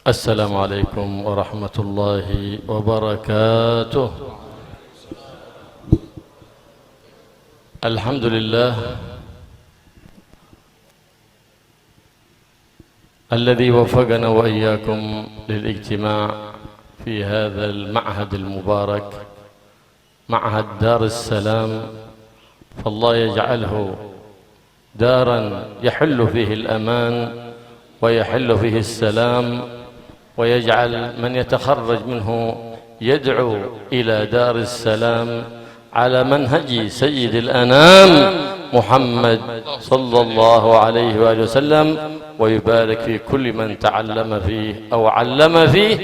السلام عليكم ورحمة الله وبركاته. الحمد لله الذي وفقنا وإياكم للاجتماع في هذا المعهد المبارك، معهد دار السلام، فالله يجعله دارا يحل فيه الأمان ويحل فيه السلام، ويجعل من يتخرج منه يدعو إلى دار السلام على منهج سيد الأنام محمد صلى الله عليه وآله وسلم، ويبارك في كل من تعلم فيه أو علم فيه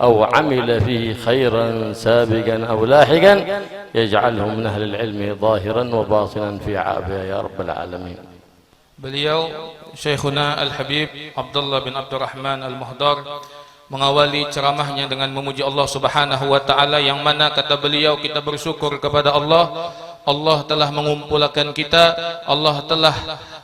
أو عمل فيه خيرا سابقا أو لاحقا، يجعله من أهل العلم ظاهرا وباطنا في عافية يا رب العالمين. Beliau Syekhuna Al-Habib Abdullah bin Abdurrahman Al-Muhdar mengawali ceramahnya dengan memuji Allah Subhanahu wa taala, yang mana kata beliau kita bersyukur kepada Allah. Allah telah mengumpulkan kita, Allah telah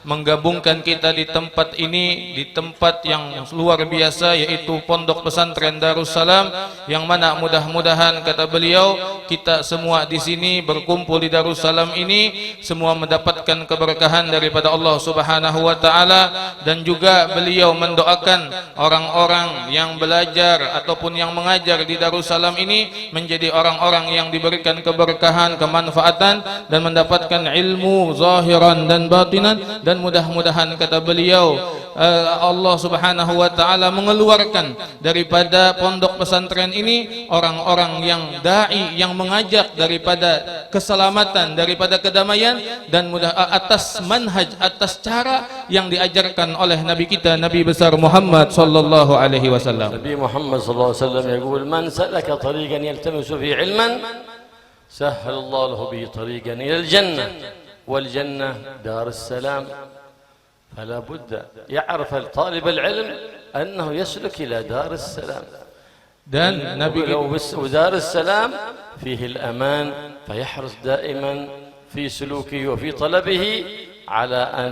menggabungkan kita di tempat ini, di tempat yang luar biasa, yaitu Pondok Pesantren Darussalam, yang mana mudah-mudahan kata beliau kita semua di sini berkumpul di Darussalam ini semua mendapatkan keberkahan daripada Allah Subhanahu wa taala. Dan juga beliau mendoakan orang-orang yang belajar ataupun yang mengajar di Darussalam ini menjadi orang-orang yang diberikan keberkahan, kemanfaatan, dan mendapatkan ilmu zahiran dan batinan. Dan mudah-mudahan kata beliau Allah Subhanahu wa taala mengeluarkan daripada pondok pesantren ini orang-orang yang dai, yang mengajak daripada keselamatan, daripada kedamaian, dan atas manhaj, atas cara yang diajarkan oleh Nabi kita, Nabi besar Muhammad sallallahu alaihi wasallam. Nabi Muhammad sallallahu alaihi wasallam يقول من سلك طريقا يلتمس فيه علما سهل الله له به طريقا إلى الجنة، والجنة دار السلام، فلا بد يعرف طالب العلم أنه يسلك إلى دار السلام. Dan Nabi ودار السلام فيه الأمان، فيحرص دائما في سلوكه وفي طلبه على أن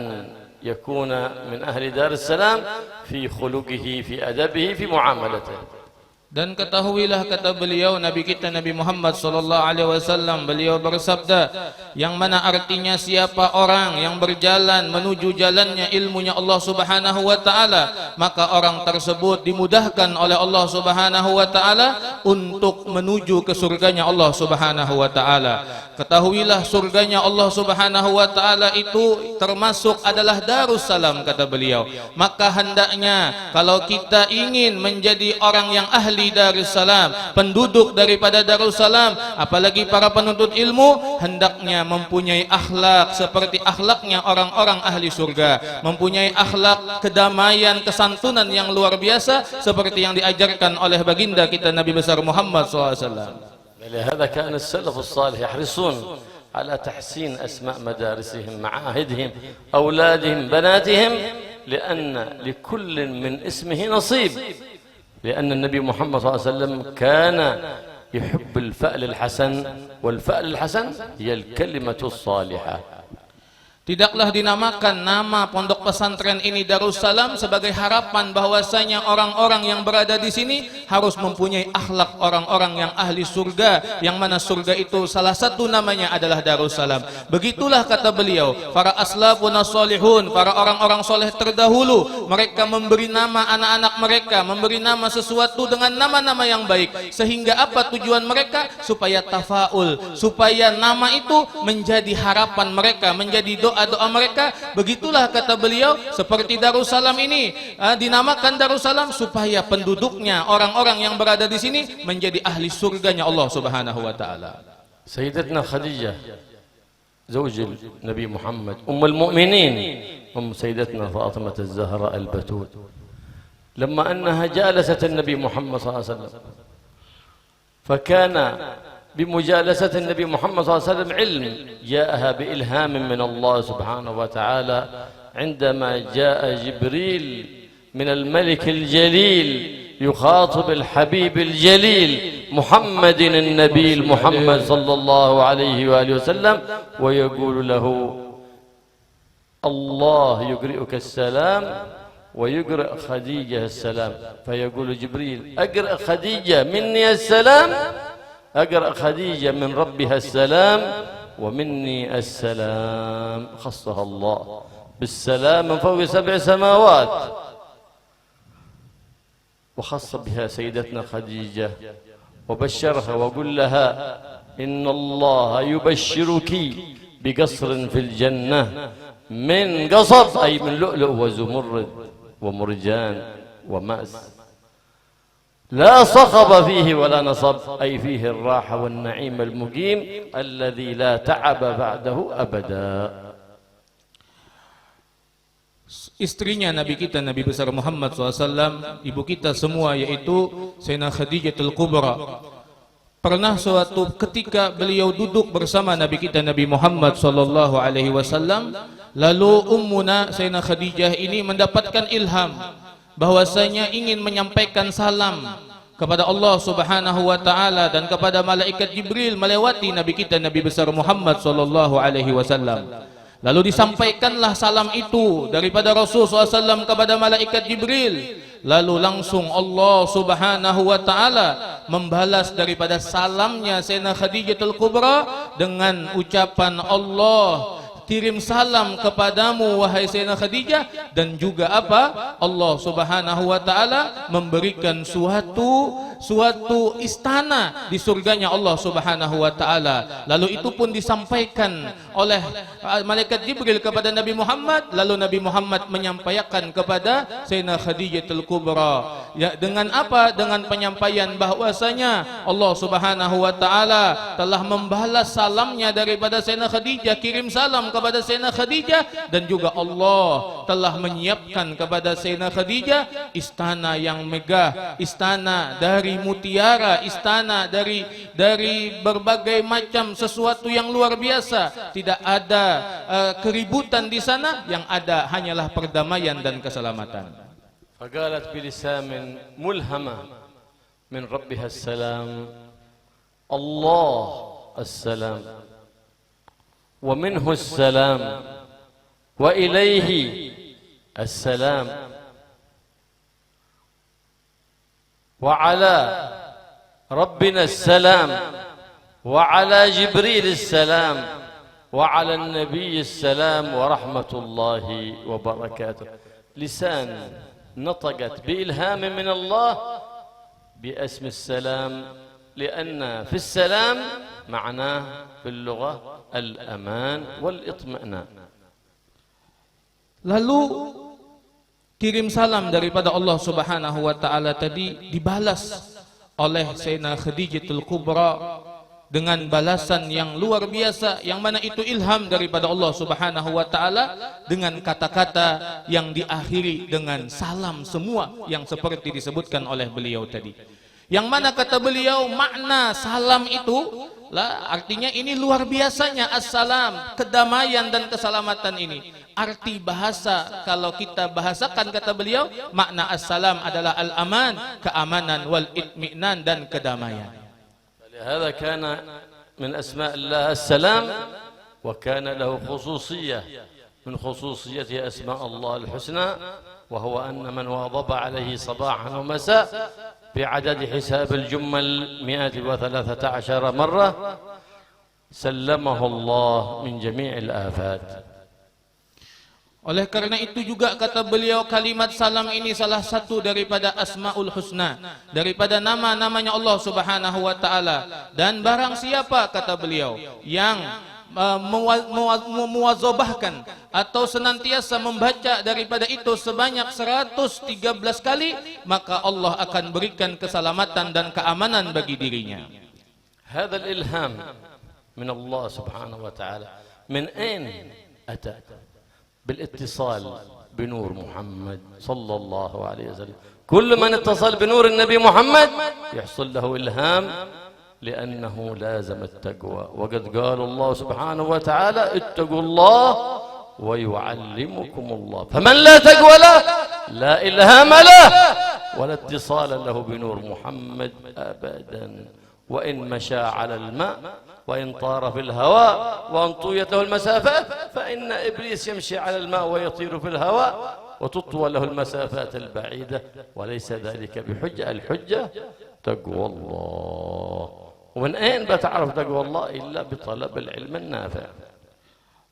يكون من أهل دار السلام في خلقه في أدبه في معاملته. Dan ketahuilah kata beliau Nabi kita Nabi Muhammad sallallahu alaihi wasallam, beliau bersabda, yang mana artinya siapa orang yang berjalan menuju jalannya ilmunya Allah Subhanahu wa taala, maka orang tersebut dimudahkan oleh Allah Subhanahu wa taala untuk menuju ke surganya Allah Subhanahu wa taala. Ketahuilah surganya Allah Subhanahu wa taala itu termasuk adalah Darussalam kata beliau. Maka hendaknya kalau kita ingin menjadi orang yang ahli Darussalam, penduduk daripada Darussalam, apalagi para penuntut ilmu, hendaknya mempunyai akhlak seperti akhlaknya orang-orang ahli surga, mempunyai akhlak kedamaian, kesantunan yang luar biasa seperti yang diajarkan oleh baginda kita Nabi besar Muhammad SAW. ولهذا كان السلف الصالح يحرصون على تحسين أسماء مدارسهم، معاهدهم، أولادهم، بناتهم، لأن لكل من اسمه نصيب، لأن النبي محمد صلى الله عليه وسلم كان يحب الفأل الحسن، والفأل الحسن هي الكلمة الصالحة. Tidaklah dinamakan nama pondok pesantren ini Darussalam sebagai harapan bahwasanya orang-orang yang berada di sini harus mempunyai akhlak orang-orang yang ahli surga, yang mana surga itu salah satu namanya adalah Darussalam. Begitulah kata beliau, para aslafun as-salihun, para orang-orang soleh terdahulu, mereka memberi nama anak-anak mereka, memberi nama sesuatu dengan nama-nama yang baik, sehingga apa tujuan mereka? Supaya tafaul, supaya nama itu menjadi harapan mereka, menjadi doa-doa mereka. Begitulah kata beliau, seperti Darussalam ini dinamakan Darussalam supaya penduduknya, orang-orang yang berada di sini menjadi ahli surganya Allah Subhanahu wa taala. سيدتنا خديجة زوج النبي محمد أم المؤمنين، سيدتنا فاطمة الزهراء البتول، لما أنها جالست النبي محمد صلى الله عليه وسلم، فكان بمجالسة النبي محمد صلى الله عليه وسلم علم جاءها بإلهام من الله سبحانه وتعالى، عندما جاء جبريل من الملك الجليل يخاطب الحبيب الجليل محمد النبي محمد صلى الله عليه وآله وسلم، ويقول له الله يقرئك السلام ويقرأ خديجة السلام، فيقول جبريل أقرأ خديجة مني السلام، أقرأ خديجة من ربها السلام ومني السلام. خصها الله بالسلام من فوق 7 سماوات، وخص بها سيدتنا خديجة وبشرها وقل لها إن الله يبشرك بقصر في الجنة من قصب، أي من لؤلؤ وزمرد ومرجان ومأس، لا صخب فيه ولا نصب، أي فيه الراحة والنعيم المقيم الذي لا تعب بعده أبدا. Istrinya Nabi kita, Nabi besar Muhammad SAW, ibu kita semua, yaitu Sayyidina Khadijatul Kubra. Pernah suatu ketika beliau duduk bersama Nabi kita, Nabi Muhammad SAW, lalu ummuna Sayyidina Khadijah ini mendapatkan ilham bahwasanya ingin menyampaikan salam kepada Allah Subhanahu wa taala dan kepada malaikat Jibril melewati Nabi kita, Nabi besar Muhammad SAW. Lalu disampaikanlah salam itu daripada Rasulullah SAW kepada malaikat Jibril. Lalu langsung Allah Subhanahu wa taala membalas daripada salamnya Sayyidina Khadijatul Kubra dengan ucapan, Allah kirim salam kepadamu wahai Sayyidina Khadijah, dan juga apa? Allah Subhanahu wa taala memberikan suatu istana di surganya Allah Subhanahu wa taala. Lalu itu pun disampaikan oleh malaikat Jibril kepada Nabi Muhammad, lalu Nabi Muhammad menyampaikan kepada Sayyidina Khadijatul Kubra. Ya, dengan apa? Dengan penyampaian bahwasanya Allah Subhanahu wa taala telah membalas salamnya daripada Sayyidina Khadijah, kirim salam kepada Sayyidina Khadijah, dan juga Allah telah menyiapkan kepada Sayyidina Khadijah istana yang megah, istana dari mutiara, istana dari berbagai macam sesuatu yang luar biasa. Tidak ada keributan di sana, yang ada hanyalah perdamaian dan keselamatan. فقالت بلسان ملهمة من ربها السلام، الله السلام ومنه السلام وإليه السلام وعلى ربنا السلام وعلى جبريل السلام وعلى النبي السلام ورحمة الله وبركاته. لسان نطقت بإلهام من الله باسم السلام، لأن في السلام معناه في اللغة الأمان والإطمئنان. Lalu kirim salam daripada Allah Subhanahu wa taala tadi dibalas oleh Sayyidina Khadijatul Kubra dengan balasan yang luar biasa, yang mana itu ilham daripada Allah Subhanahu wa taala, dengan kata-kata yang diakhiri dengan salam semua yang seperti disebutkan oleh beliau tadi. Yang mana kata beliau, makna salam itu lah, artinya ini luar biasanya assalam, kedamaian dan keselamatan ini. Arti bahasa kalau kita bahasakan, kata beliau, makna assalam adalah al-aman, keamanan, wal itminan, dan kedamaian. هذا كان من أسماء الله السلام، وكان له خصوصية من خصوصيته أسماء الله الحسنى، وهو أن من واظب عليه صباحا ومساء بعدد حساب الجمل 113 مرة سلمه الله من جميع الآفات. Oleh karena itu juga kata beliau, kalimat salam ini salah satu daripada Asmaul Husna, daripada nama-namanya Allah Subhanahu wa taala. Dan barang siapa, kata beliau, yang muwazabahkan atau senantiasa membaca daripada itu sebanyak 113 kali, maka Allah akan berikan keselamatan dan keamanan bagi dirinya. هذا الإلهام من الله سبحانه وتعالى من أين أتى؟ بالاتصال بنور محمد صلى الله عليه وسلم. كل من اتصل بنور النبي محمد يحصل له إلهام، لأنه لازم التقوى. وقد قال الله سبحانه وتعالى اتقوا الله ويعلمكم الله. فمن لا تقوى له لا إلهام له ولا اتصال له بنور محمد أبدا. وإن مشى على الماء وإن طار في الهواء وإن طويت له المسافات، فإن إبليس يمشي على الماء ويطير في الهواء وتطوى له المسافات البعيدة، وليس ذلك بحجة. الحجة تقوى الله. ومن أين بتعرف تقوى الله؟ إلا بطلب العلم النافع.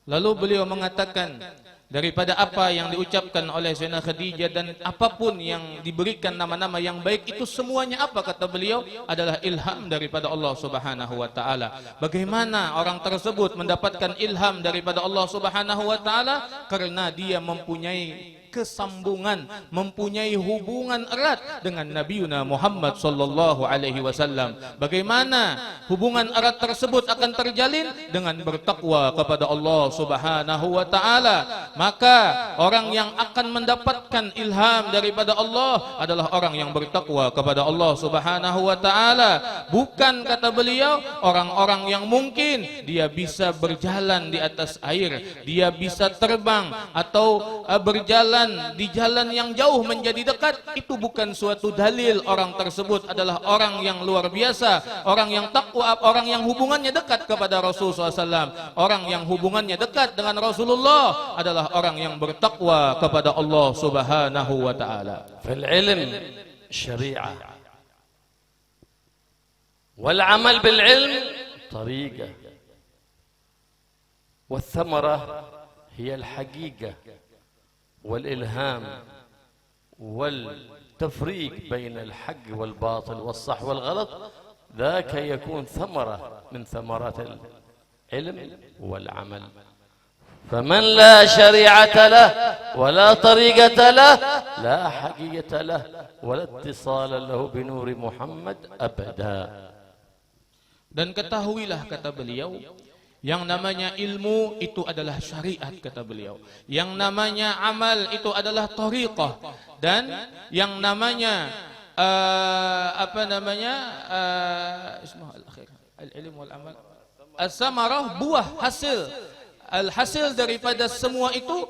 Lalu beliau mengatakan, daripada apa yang diucapkan oleh Sayyidah Khadijah dan apapun yang diberikan nama-nama yang baik itu semuanya apa kata beliau adalah ilham daripada Allah Subhanahu wa taala. Bagaimana orang tersebut mendapatkan ilham daripada Allah Subhanahu wa taala? Karena dia mempunyai kesambungan, mempunyai hubungan erat dengan Nabiuna Muhammad sallallahu alaihi wasallam. Bagaimana hubungan erat tersebut akan terjalin? Dengan bertakwa kepada Allah Subhanahu wa taala. Maka orang yang akan mendapatkan ilham daripada Allah adalah orang yang bertakwa kepada Allah Subhanahu wa taala. Bukan kata beliau orang-orang yang mungkin dia bisa berjalan di atas air, dia bisa terbang atau berjalan di jalan yang jauh menjadi dekat. Itu bukan suatu dalil orang tersebut adalah orang yang luar biasa, orang yang takwa, orang yang hubungannya dekat kepada Rasulullah SAW. Orang yang hubungannya dekat dengan Rasulullah adalah orang yang bertakwa kepada Allah Subhanahu wa taala. Fal ilm syari'ah wal amal bil ilm tariqah wal thamarah hiya al haqiqah والإلهام والتفريق بين الحق والباطل والصح والغلط. ذاك يكون ثمرة من ثمرات العلم والعمل. فمن لا شريعة له ولا طريقة له لا حقيقة له ولا اتصال له بنور محمد أبدا. Dan ketahuilah kata beliau, yang namanya ilmu itu adalah syariat kata beliau. Yang namanya amal itu adalah thariqah. Dan yang namanya al-ilm wal amal as-samarah, buah hasil. Al-hasil daripada semua itu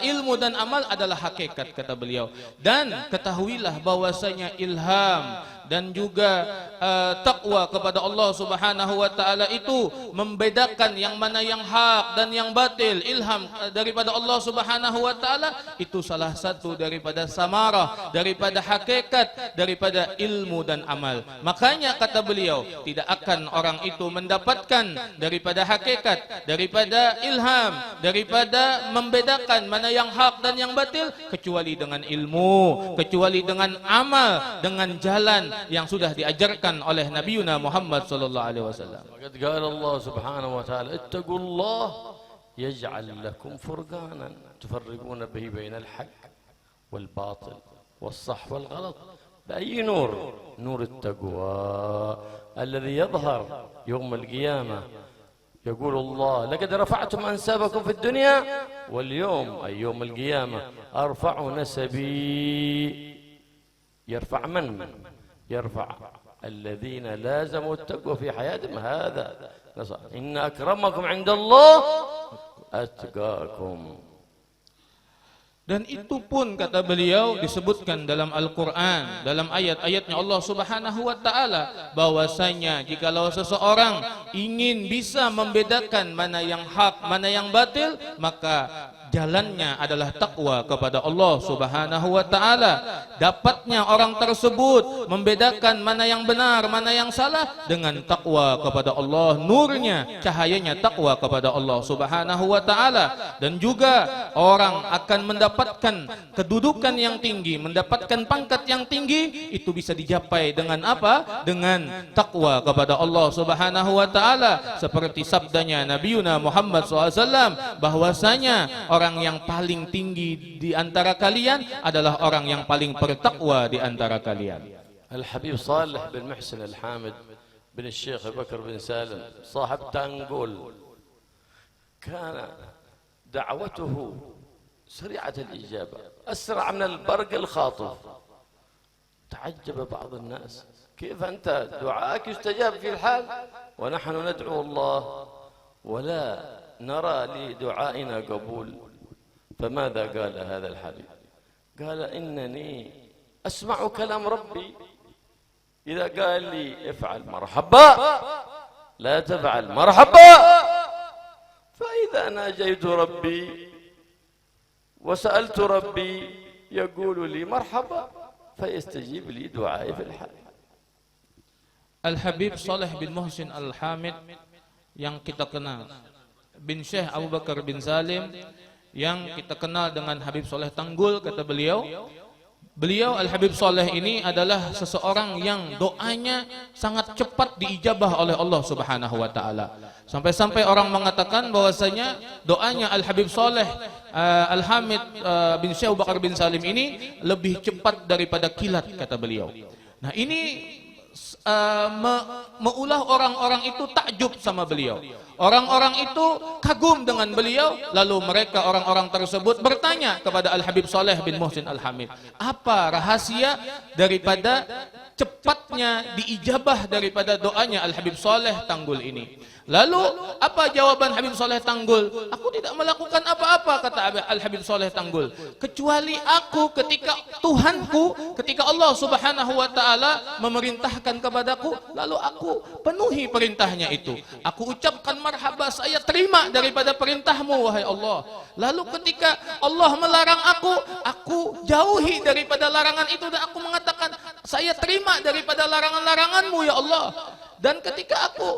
ilmu dan amal adalah hakikat kata beliau. Dan ketahuilah bahwasanya ilham dan juga takwa kepada Allah Subhanahu wa taala itu membedakan yang mana yang hak dan yang batil. Ilham daripada Allah Subhanahu wa taala itu salah satu daripada samarah, daripada hakikat, daripada ilmu dan amal. Makanya kata beliau, tidak akan orang itu mendapatkan daripada hakikat, daripada ilham, daripada membedakan mana yang hak dan yang batil kecuali dengan ilmu, kecuali dengan amal, dengan jalan yang sudah diajarkan oleh Nabiuna Muhammad sallallahu alaihi wasallam. Qad qala Allah subhanahu wa ta'ala ittaqullah yaj'al lakum furqanan tufarriquna bihi bainal haqq wal batil was sah wal ghalat. بأي نور؟ نور التقوى الذي يظهر يوم القيامة. يقول الله لقد رفعتم أنسابكم في الدنيا واليوم أي يوم القيامة أرفع نسبي. يرفع من؟ يرفع الذين لازموا التقوى في حياتهم. هذا إن أكرمكم عند الله أتقاكم. Dan itu pun kata beliau disebutkan dalam Al-Quran, dalam ayat-ayatnya Allah Subhanahu wa ta'ala, bahwasanya jikalau seseorang ingin bisa membedakan mana yang hak, mana yang batil, maka jalannya adalah takwa kepada Allah Subhanahu wa ta'ala. Dapatnya orang tersebut membedakan mana yang benar, mana yang salah dengan takwa kepada Allah. Nurnya, cahayanya takwa kepada Allah Subhanahu wa ta'ala. Dan juga orang akan mendapatkan kedudukan yang tinggi, mendapatkan pangkat yang tinggi, itu bisa dicapai dengan apa? Dengan takwa kepada Allah Subhanahu wa ta'ala. Seperti sabdanya Nabiuna Muhammad SAW, bahwasanya orang yang paling tinggi di antara kalian adalah orang yang paling bertakwa di antara kalian. الحبيب صالح بن محسن الحامد بن الشيخ بكر بن سالم صاحب تانقول كان دعوته سريعة الإجابة أسرع من البرق الخاطف. تعجب بعض الناس كيف أنت دعاءك يستجاب في الحال ونحن ندعو الله ولا نرى لدعائنا قبول. فماذا قال هذا الحبيب؟ قال إنني أسمع كلام ربي إذا قال لي افعل مرحبا، لا تفعل مرحبا. فإذا ناجيت ربي وسألت ربي يقول لي مرحبا فيستجيب لي دعائي في الحال. Al-Habib Saleh bin Muhsin Al-Hamid yang kita kenal, bin Syekh Abu Bakar bin Salim yang kita kenal dengan Habib Saleh Tanggul, kata beliau, Al-Habib Saleh ini adalah seseorang yang doanya sangat cepat diijabah oleh Allah Subhanahu wa taala. Sampai-sampai orang mengatakan bahwasanya doanya Al-Habib Saleh Al-Hamid bin Syekh Abu Bakar bin Salim ini lebih cepat daripada kilat, kata beliau. Nah, ini meulah orang-orang itu takjub sama beliau. Orang-orang itu kagum dengan beliau. Lalu mereka, orang-orang tersebut, bertanya kepada Al-Habib Saleh bin Muhsin Al-Hamid, apa rahasia daripada cepatnya diijabah daripada doanya Al-Habib Saleh Tanggul ini? Lalu apa jawaban Habib Saleh Tanggul? Aku tidak melakukan apa-apa, kata Al-Habib Saleh Tanggul, kecuali aku ketika Tuhanku, ketika Allah Subhanahu wa taala memerintahkan kepadaku, lalu aku penuhi perintahnya itu. Aku ucapkan marhaba, saya terima daripada perintahmu wahai Allah. Lalu ketika Allah melarang aku jauhi daripada larangan itu, dan aku mengatakan saya terima daripada larangan-laranganmu ya Allah. Dan ketika aku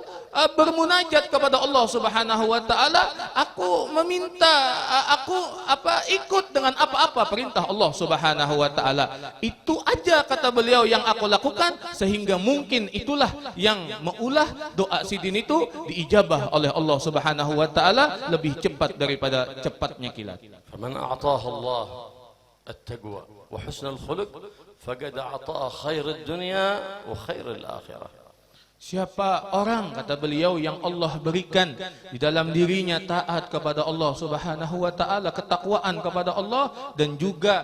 bermunajat kepada Allah Subhanahu wa taala, aku meminta, aku ikut dengan apa-apa perintah Allah Subhanahu wa taala. Itu aja, kata beliau, yang aku lakukan, sehingga mungkin itulah yang meulah doa Sidin itu diijabah oleh Allah Subhanahu wa taala lebih cepat daripada cepatnya kilat. Faman a'tahu Allah at-taqwa wa husnul khuluq faqad a'ta'a khairid dunya wa khairil akhirah. Siapa orang, kata beliau, yang Allah berikan di dalam dirinya taat kepada Allah Subhanahu wa taala, ketakwaan kepada Allah, dan juga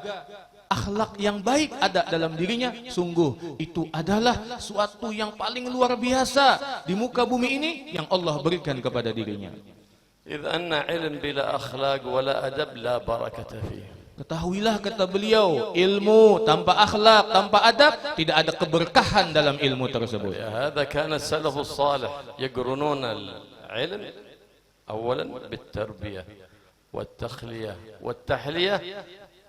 akhlak yang baik ada dalam dirinya, sungguh itu adalah suatu yang paling luar biasa di muka bumi ini yang Allah berikan kepada dirinya. إذ أن علم بلا أخلاق ولا أدب لا بركة فيه. Ketahuilah, kata beliau, ilmu tanpa akhlak, tanpa adab, tidak ada keberkahan dalam ilmu tersebut. هذا كان السلف الصالح يقرنون العلم أولا بالتربية والتخلية والتحلية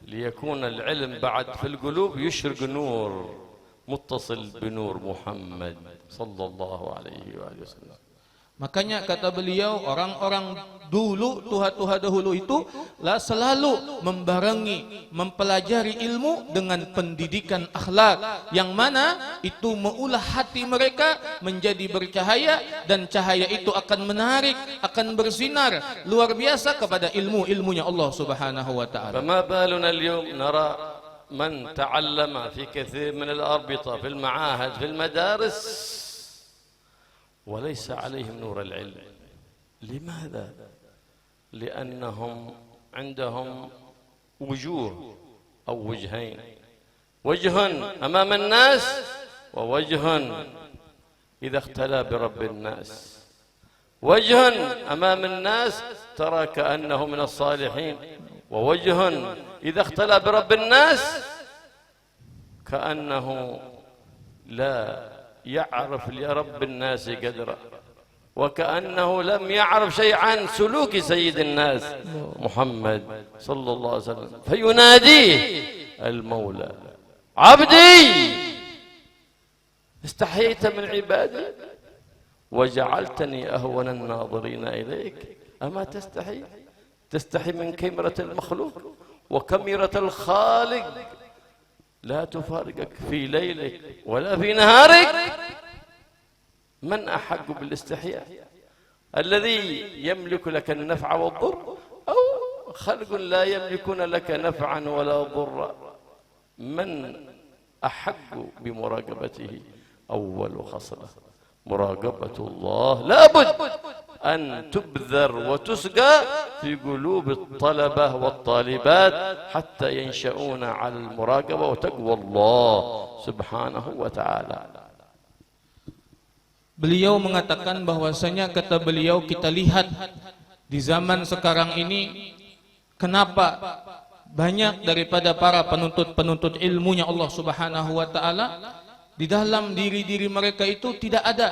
ليكون العلم بعد في القلوب يشرق نور متصل بنور محمد صلى الله عليه وآله وسلم. Makanya kata beliau, orang-orang dulu, tuha-tuha dahulu itu selalu membarengi, mempelajari ilmu dengan pendidikan akhlak, yang mana itu meulah hati mereka menjadi bercahaya, dan cahaya itu akan menarik, akan bersinar luar biasa kepada ilmunya Allah Subhanahu wa taala. فما بالنا اليوم نرى من تعلم في كثير من الأربطة في المعاهد في المدارس وليس عليهم نور العلم. لماذا؟ لأنهم عندهم وجوه أو وجهين، وجه أمام الناس ووجه إذا اختلى برب الناس. وجه أمام الناس ترى كأنه من الصالحين، ووجه إذا اختلى برب الناس كأنه لا يعرف لرب الناس قدره، وكأنه لم يعرف شيء عن سلوك سيد الناس محمد صلى الله عليه وسلم. فيناديه المولى: عبدي استحييت من عبادي وجعلتني أهون الناظرين إليك، أما تستحي؟ تستحي من كاميرة المخلوق وكاميرة الخالق لا تفارقك في ليلك ولا في نهارك. من أحق بالاستحياء؟ الذي يملك لك النفع والضر، أو خلق لا يملكون لك نفعا ولا ضرا؟ من أحق بمراقبته؟ أول خصلة مراقبة الله لابد أن تبذر وتسقى في قلوب الطلبة والطالبات حتى ينشؤون على المراقبة وتقوى الله سبحانه وتعالى. Beliau mengatakan bahwasanya, kata beliau, kita lihat di zaman sekarang ini, kenapa banyak daripada para penuntut ilmunya Allah Subhanahu wa taala, di dalam diri-diri mereka itu tidak ada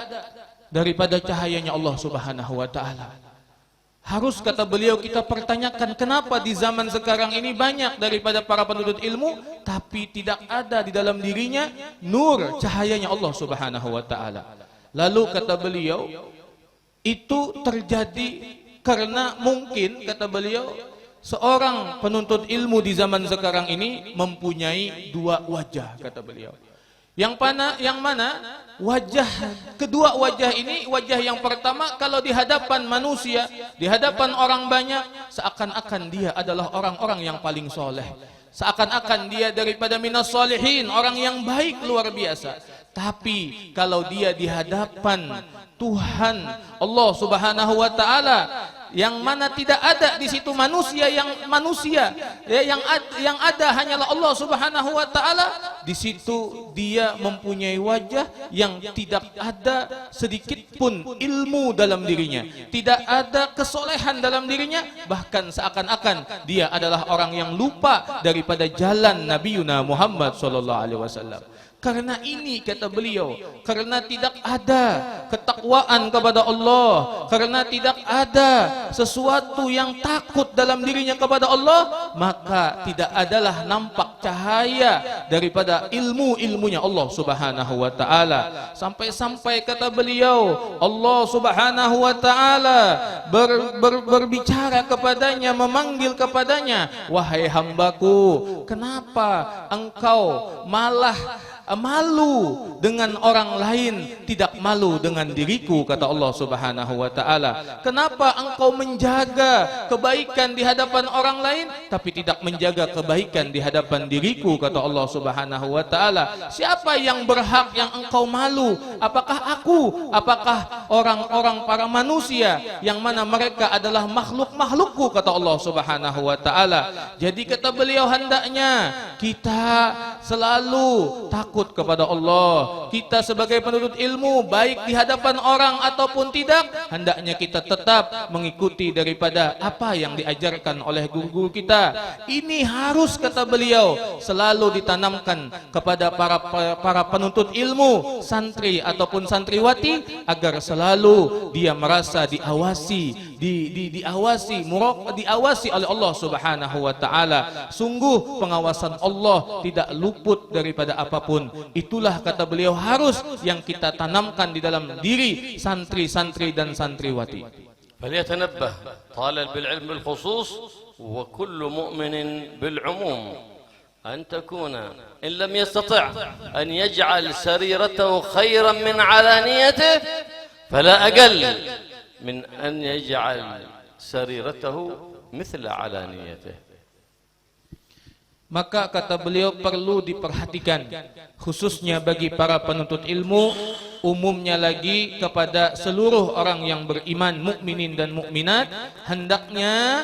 daripada cahayanya Allah Subhanahu wa taala. Harus, kata beliau, kita pertanyakan kenapa di zaman sekarang ini banyak daripada para penuntut ilmu tapi tidak ada di dalam dirinya nur cahayanya Allah Subhanahu wa taala. Lalu kata beliau, itu terjadi karena mungkin, kata beliau, seorang penuntut ilmu di zaman sekarang ini mempunyai dua wajah, kata beliau. Yang mana wajah, kedua wajah ini, wajah yang pertama kalau di hadapan manusia, di hadapan orang banyak, seakan-akan dia adalah orang-orang yang paling soleh, seakan-akan dia daripada minas solihin, orang yang baik luar biasa. Tapi kalau dia di hadapan Tuhan Allah Subhanahu wa taala, yang mana tidak ada di situ manusia yang ada hanyalah Allah Subhanahu wa taala, di situ dia mempunyai wajah yang tidak ada sedikit pun ilmu dalam dirinya, tidak ada kesolehan dalam dirinya, bahkan seakan-akan dia adalah orang yang lupa daripada jalan Nabiuna Muhammad sallallahu alaihi wasallam. Karena ini, kata beliau, karena tidak ada ketakwaan kepada Allah, karena tidak ada sesuatu yang takut dalam dirinya kepada Allah, maka tidak adalah nampak cahaya daripada ilmu-ilmunya Allah Subhanahu wa taala. Sampai-sampai kata beliau, Allah Subhanahu wa taala berbicara kepadanya, memanggil kepadanya, wahai hambaku, kenapa engkau malah malu dengan orang lain, tidak malu dengan diriku, kata Allah Subhanahu wa taala. Kenapa engkau menjaga kebaikan di hadapan orang lain tapi tidak menjaga kebaikan di hadapan diriku, kata Allah Subhanahu wa taala. Siapa yang berhak yang engkau malu? Apakah aku? Apakah orang-orang para manusia yang mana mereka adalah makhluk-makhlukku, kata Allah Subhanahu wa taala. Jadi kata beliau, hendaknya kita selalu takut kepada Allah. Kita sebagai penuntut ilmu, baik di hadapan orang ataupun tidak, hendaknya kita tetap mengikuti daripada apa yang diajarkan oleh guru-guru kita. Ini harus, kata beliau, selalu ditanamkan kepada para penuntut ilmu, santri ataupun santriwati, agar selalu dia merasa diawasi, diawasi oleh Allah Subhanahu wa taala. Sungguh pengawasan Allah tidak luput daripada apapun. Itulah, kata beliau, harus yang kita tanamkan di dalam diri santri-santri dan santriwati. فليتنبه طالب العلم بالخصوص وكل مؤمن بالعموم أن تكون إن لم يستطع أن يجعل سريرته خيرا من علانيته فلا أقل من أن يجعل سريرته مثل علانيته. Maka kata beliau perlu diperhatikan, khususnya bagi para penuntut ilmu, umumnya lagi kepada seluruh orang yang beriman, mukminin dan mukminat, hendaknya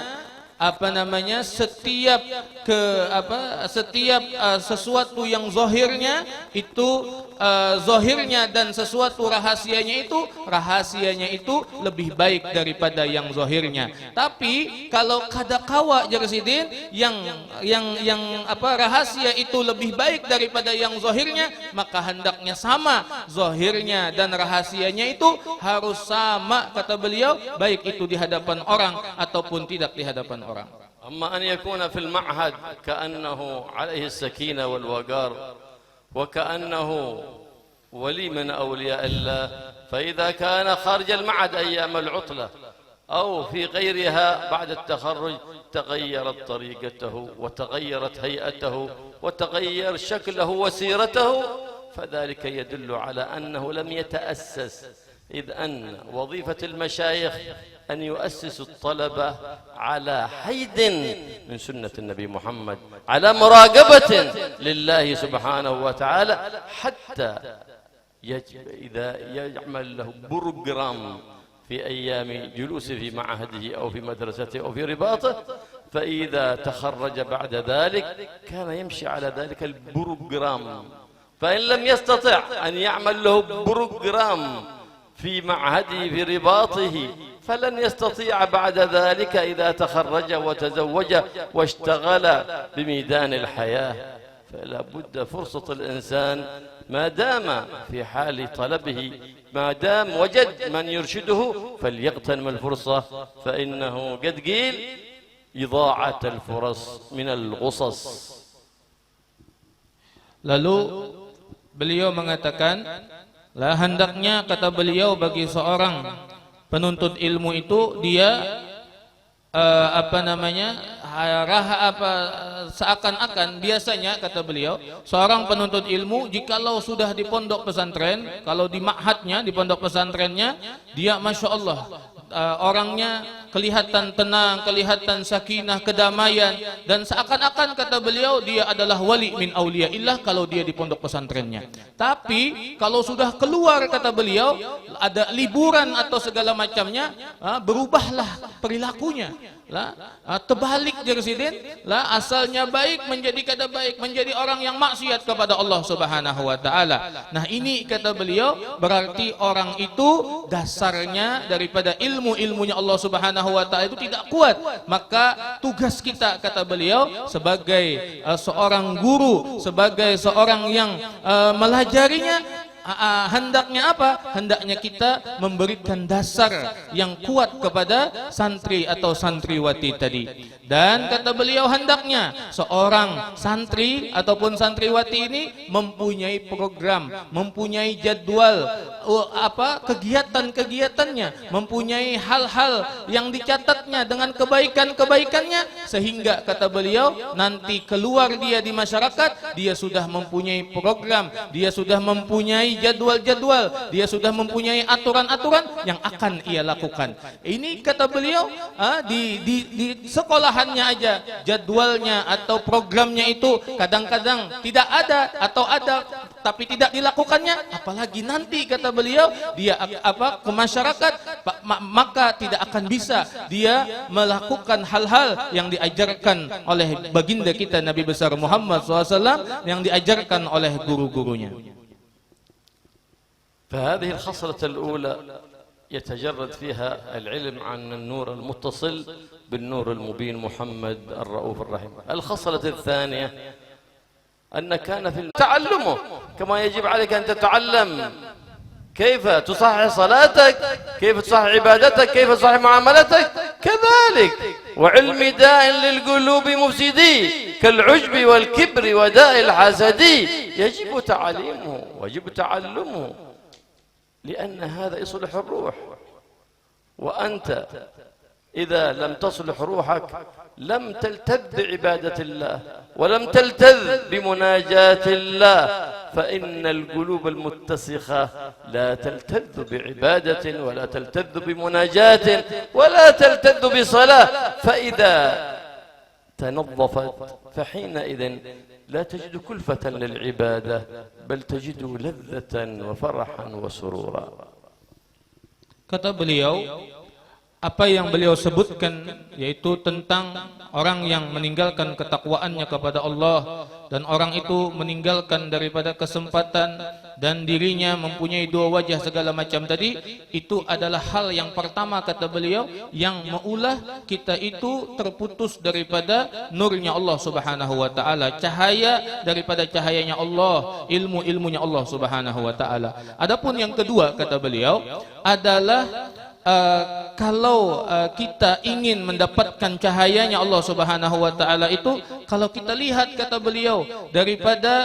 setiap sesuatu yang zahirnya itu zahirnya dan sesuatu rahasianya itu lebih baik daripada yang zahirnya. Tapi kalau kadakawa Jarsidin yang rahasia itu lebih baik daripada yang zahirnya, maka hendaknya sama zahirnya dan rahasianya itu harus sama, kata beliau, baik itu di hadapan orang ataupun tidak di hadapan orang. أما أن يكون في المعهد كأنه عليه السكينة والوقار وكأنه ولي من أولياء الله، فإذا كان خارج المعهد أيام العطلة أو في غيرها بعد التخرج تغيرت طريقته وتغيرت هيئته وتغير شكله وسيرته، فذلك يدل على أنه لم يتأسس، إذ أن وظيفة المشايخ أن يؤسسوا الطلبة على حيد من سنة النبي محمد، على مراقبة لله سبحانه وتعالى، حتى إذا يعمل له بروجرام في أيام جلوسه في معهده أو في مدرسته أو في رباطه، فإذا تخرج بعد ذلك كان يمشي على ذلك البروجرام. فإن لم يستطع أن يعمل له بروجرام في معهده في رباطه فلن يستطيع بعد ذلك إذا تخرج وتزوج واشتغل بميدان الحياة. فلا بد فرصة الإنسان ما دام في حال طلبه ما دام وجد من يرشده فليغتنم الفرصة فإنه قد قيل إضاعة الفرص من الغصص. Lalu beliau mengatakan, lah hendaknya kata beliau bagi seorang penuntut ilmu itu dia seakan-akan biasanya kata beliau seorang penuntut ilmu jikalau sudah di pondok pesantren, kalau di ma'hadnya, di pondok pesantrennya, dia Masya Allah orangnya kelihatan tenang, kelihatan sakinah, kedamaian, dan seakan-akan kata beliau dia adalah wali min auliyaillah kalau dia di pondok pesantrennya. Tapi kalau sudah keluar kata beliau ada liburan atau segala macamnya, berubahlah perilakunya. Terbalik jersidin, asalnya baik menjadi kada baik, menjadi orang yang maksiat kepada Allah Subhanahu wa taala. Nah, ini kata beliau berarti orang itu dasarnya daripada ilmunya Allah Subhanahu wa taala itu tidak kuat. Maka tugas kita kata beliau sebagai seorang guru, sebagai seorang yang melajarinya, hendaknya apa? Hendaknya kita memberikan dasar yang kuat kepada santri atau santriwati tadi. Dan kata beliau hendaknya seorang santri ataupun santriwati ini mempunyai program, mempunyai jadwal kegiatan-kegiatannya, mempunyai hal-hal yang dicatatnya dengan kebaikan-kebaikannya, sehingga kata beliau nanti keluar dia di masyarakat dia sudah mempunyai program, dia sudah mempunyai jadwal-jadwal, dia sudah mempunyai aturan-aturan yang akan ia lakukan. Ini kata beliau di sekolahannya aja jadwalnya atau programnya itu kadang-kadang tidak ada atau ada tapi tidak dilakukannya, apalagi nanti kata beliau dia ke masyarakat, maka tidak akan bisa dia melakukan hal-hal yang diajarkan oleh baginda kita Nabi besar Muhammad SAW, yang diajarkan oleh guru-gurunya. فهذه الخصلة الأولى يتجرد فيها العلم عن النور المتصل بالنور المبين محمد الرؤوف الرحيم. الخصلة الثانية أن كان في تعلمه كما يجب عليك أن تتعلم كيف تصحح صلاتك، كيف تصحح عبادتك، كيف تصحح معاملتك، كذلك وعلم داء للقلوب مفسدي كالعجب والكبر وداء الحسدي يجب تعليمه ويجب تعلمه، لأن هذا يصلح الروح. وأنت إذا لم تصلح روحك لم تلتذ بعبادة الله ولم تلتذ بمناجاة الله، فإن القلوب المتسخة لا تلتذ بعبادة ولا تلتذ بمناجاة ولا تلتذ بصلاة، فإذا تنظفت فحينئذ لا تجد كلفة للعبادة بل تجد لذة وفرحا وسرورا. Kata beliau, apa yang beliau sebutkan yaitu tentang orang yang meninggalkan ketakwaannya kepada Allah dan orang itu meninggalkan daripada kesempatan dan dirinya mempunyai dua wajah segala macam tadi, itu adalah hal yang pertama kata beliau yang maulah kita itu terputus daripada nurnya Allah Subhanahu wa taala, cahaya daripada cahayanya Allah, ilmunya Allah Subhanahu wa taala. Adapun yang kedua kata beliau adalah kalau kita ingin mendapatkan cahayanya Allah Subhanahu wa taala itu, kalau kita lihat kata beliau daripada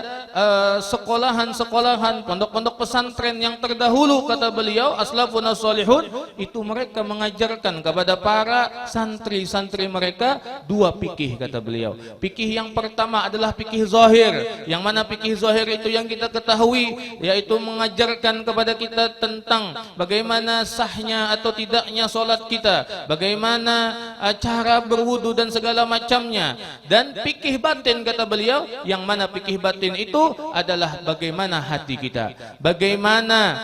sekolahan-sekolahan, pondok-pondok pesantren yang terdahulu kata beliau aslafun as-salihun, itu mereka mengajarkan kepada para santri-santri mereka dua fikih kata beliau. Fikih yang pertama adalah fikih zahir, yang mana fikih zahir itu yang kita ketahui yaitu mengajarkan kepada kita tentang bagaimana sahnya atau tidaknya solat kita, bagaimana cara berwudu dan segala macamnya. Dan fikih batin kata beliau, yang mana fikih batin itu adalah bagaimana hati kita, bagaimana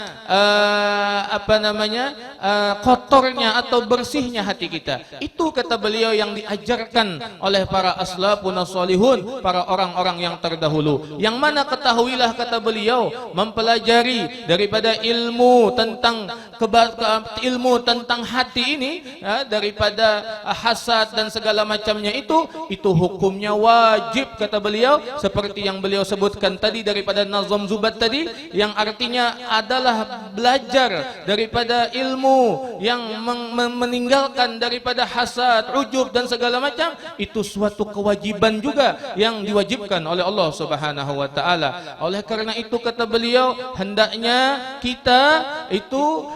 kotornya atau bersihnya hati kita. Itu kata beliau yang diajarkan oleh para aslafun salihun, para orang-orang yang terdahulu. Yang mana ketahuilah kata beliau, mempelajari daripada ilmu tentang ilmu tentang hati ini, daripada hasad dan segala macamnya itu hukumnya wajib kata beliau, seperti yang beliau sebutkan tadi daripada Nazam Zubat tadi, yang artinya adalah belajar daripada ilmu yang meninggalkan daripada hasad, ujub dan segala macam. Itu suatu kewajiban juga yang diwajibkan oleh Allah Subhanahu wa taala. Oleh karena itu kata beliau, hendaknya kita itu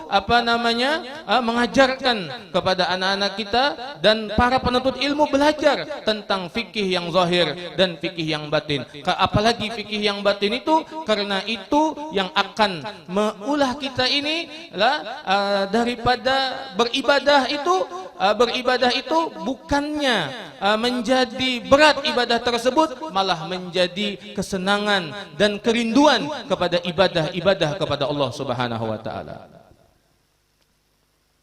mengajarkan kepada anak-anak kita dan para penuntut ilmu belajar tentang fikih yang zahir dan fikih yang batin. Apalagi fikih yang batin itu, karena itu yang akan mengulah kita ini daripada beribadah itu bukannya menjadi berat ibadah tersebut, malah menjadi kesenangan dan kerinduan kepada ibadah kepada Allah Subhanahu wa taala.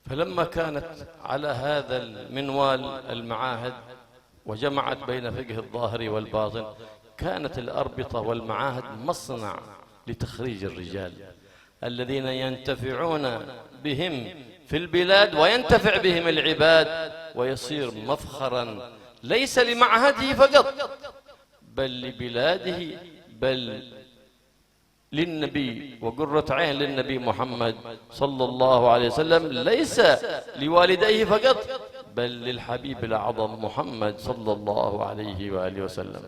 فلما كانت على هذا المنوال المعاهد وجمعت بين فقه الظاهر والباطن، كانت الأربطة والمعاهد مصنع لتخريج الرجال الذين ينتفعون بهم في البلاد وينتفع بهم العباد، ويصير مفخرا ليس لمعهده فقط بل لبلاده، بل للنبي وقرة عين للنبي محمد صلى الله عليه وسلم، ليس لوالديه فقط بل للحبيب الأعظم محمد صلى الله عليه وآله وسلم.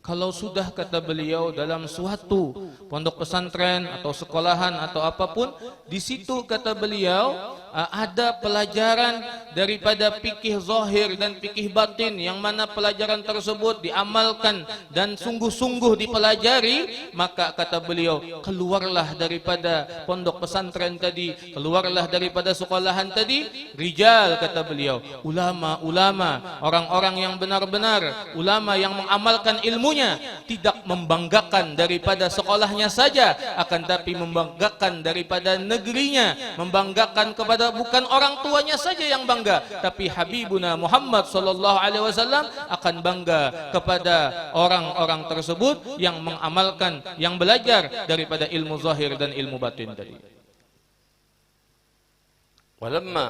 Kalau sudah kata beliau dalam suatu pondok pesantren atau sekolahan atau apapun, di situ kata beliau ada pelajaran daripada fikih zahir dan fikih batin, yang mana pelajaran tersebut diamalkan dan sungguh-sungguh dipelajari, maka kata beliau, keluarlah daripada pondok pesantren tadi, keluarlah daripada sekolahan tadi, rijal kata beliau, ulama-ulama, orang-orang yang benar-benar ulama yang mengamalkan ilmu, tidak membanggakan daripada sekolahnya saja, akan tapi membanggakan daripada negerinya, membanggakan kepada bukan orang tuanya saja yang bangga, tapi Habibuna Muhammad sallallahu alaihi wasallam akan bangga kepada orang-orang tersebut yang mengamalkan, yang belajar daripada ilmu zahir dan ilmu batin tadi. ولما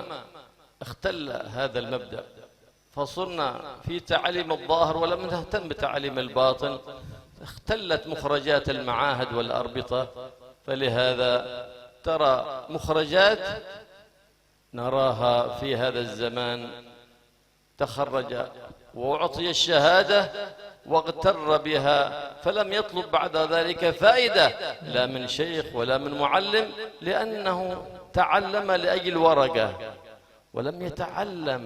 اختل هذا المبدأ فصرنا في تعليم الظاهر ولم نهتم بتعليم الباطن، اختلت مخرجات المعاهد والأربطة. فلهذا ترى مخرجات نراها في هذا الزمان تخرج وأعطي الشهادة واغتر بها، فلم يطلب بعد ذلك فائدة لا من شيخ ولا من معلم، لأنه تعلم لأجل ورقة ولم يتعلم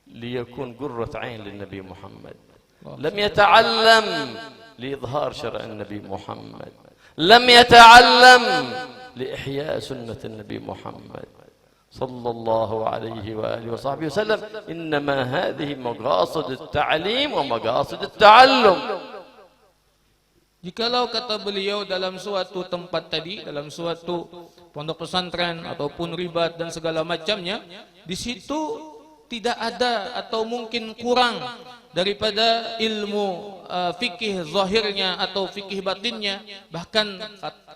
ليكون قرة عين للنبي محمد، لم يتعلم لإظهار شرع النبي محمد، لم يتعلم لإحياء سنة النبي محمد صلى الله عليه وآله وصحبه وسلم. إنما هذه مقاصد التعليم ومقاصد التعلم. Jikalau kata beliau dalam suatu tempat tadi, dalam suatu pondok pesantren ataupun ribat dan segala macamnya, di situ tidak ada atau mungkin kurang daripada ilmu fikih zahirnya atau fikih batinnya. Bahkan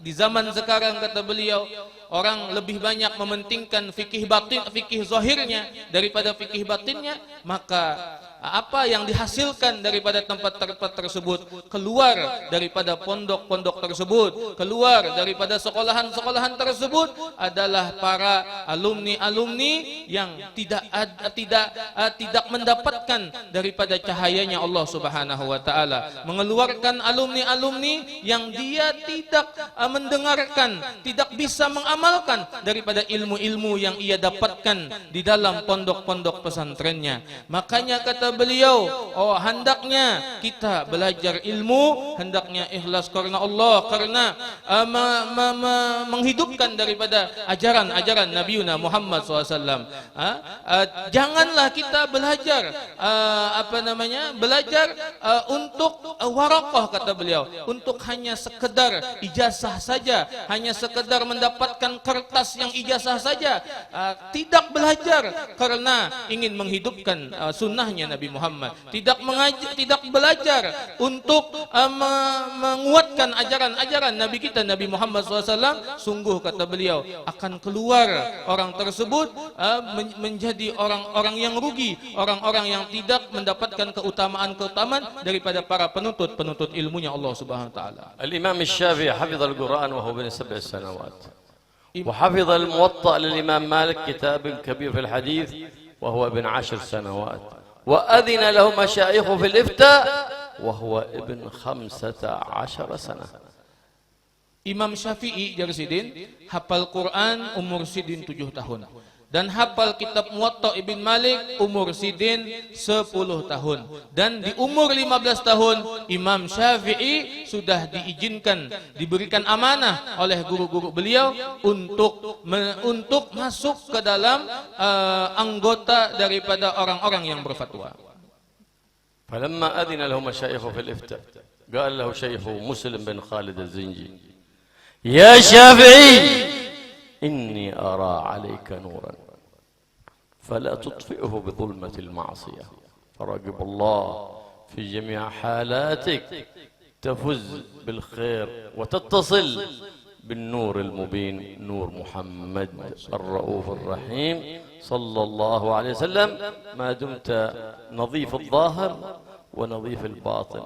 di zaman sekarang kata beliau, orang lebih banyak mementingkan fikih batin, fikih zahirnya daripada fikih batinnya. Maka apa yang dihasilkan daripada tempat-tempat tersebut, keluar daripada pondok-pondok tersebut, keluar daripada sekolahan-sekolahan tersebut, adalah para alumni-alumni yang tidak mendapatkan daripada cahayanya Allah Subhanahu wa taala, mengeluarkan alumni-alumni yang dia tidak mendengarkan, tidak bisa mengamalkan daripada ilmu-ilmu yang ia dapatkan di dalam pondok-pondok pesantrennya. Makanya kata kata beliau, oh hendaknya kita belajar ilmu, hendaknya ikhlas karena Allah, karena menghidupkan daripada ajaran Nabiuna Muhammad SAW. Janganlah kita belajar belajar untuk warakah, kata beliau, untuk hanya sekedar ijazah saja, hanya sekedar mendapatkan kertas yang ijazah saja. Tidak belajar karena ingin menghidupkan sunnahnya Nabi Muhammad, tidak belajar untuk menguatkan ajaran Nabi kita Nabi Muhammad SAW. Sungguh, kata beliau, akan keluar orang tersebut menjadi orang-orang yang rugi, orang-orang yang tidak mendapatkan keutamaan daripada para penuntut ilmunya Allah Subhanahu wa taala. Al-Imam Asy-Syafi'i hafidh al-Qur'an wa huwa bin 7 sanawat. وحفظ الموطأ للإمام مالك كتاب كبير في الحديث وهو ابن 10 سنوات، وأذن له مشايخه في الإفتاء وهو ابن 15 سنة. Imam Syafi'i Jarsidin hafal Quran umur sidin 7 tahun dan hafal kitab Muwatta Ibn Malik umur sidin 10 tahun, dan di umur 15 tahun Imam Syafi'i sudah diizinkan, diberikan amanah oleh guru-guru beliau untuk masuk ke dalam anggota daripada orang-orang yang berfatwa. فلما أذن له مشايخه في الإفتاء قال له شيخه مسلم بن خالد الزنجي: يا شافعي إني أرى عليك نورا فلا تطفئه بظلمة المعصية، فراقب الله في جميع حالاتك تفز بالخير وتتصل بالنور المبين، نور محمد الرؤوف الرحيم صلى الله عليه وسلم، ما دمت نظيف الظاهر ونظيف الباطن،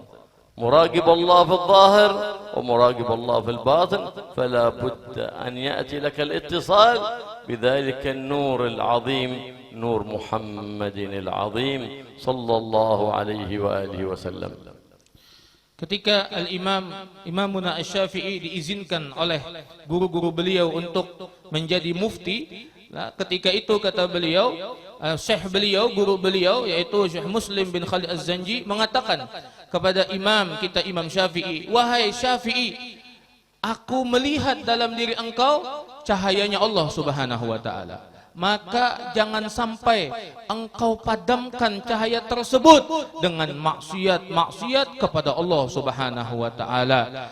مراقب الله في الظاهر ومراقب الله في الباطن، فلا بد أن يأتي لك الاتصال بذلك النور العظيم، نور محمد العظيم صلى الله عليه وآله وسلم. Ketika Imamuna Asy-Syafi'i diizinkan oleh guru-guru beliau untuk menjadi mufti, ketika itu kata beliau, syekh beliau, guru beliau yaitu Syekh Muslim bin Khalid Az-Zanji mengatakan kepada imam kita Imam Syafi'i, wahai Syafi'i, aku melihat dalam diri engkau cahayanya Allah Subhanahu wa taala. Maka jangan sampai engkau padamkan cahaya tersebut dengan maksiat kepada Allah Subhanahu wa taala.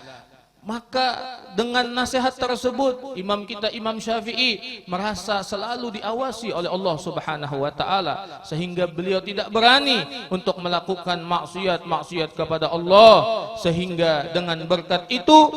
Maka dengan nasihat tersebut Imam kita Imam Syafi'i merasa selalu diawasi oleh Allah Subhanahu wa taala, sehingga beliau tidak berani untuk melakukan maksiat kepada Allah, sehingga dengan berkat itu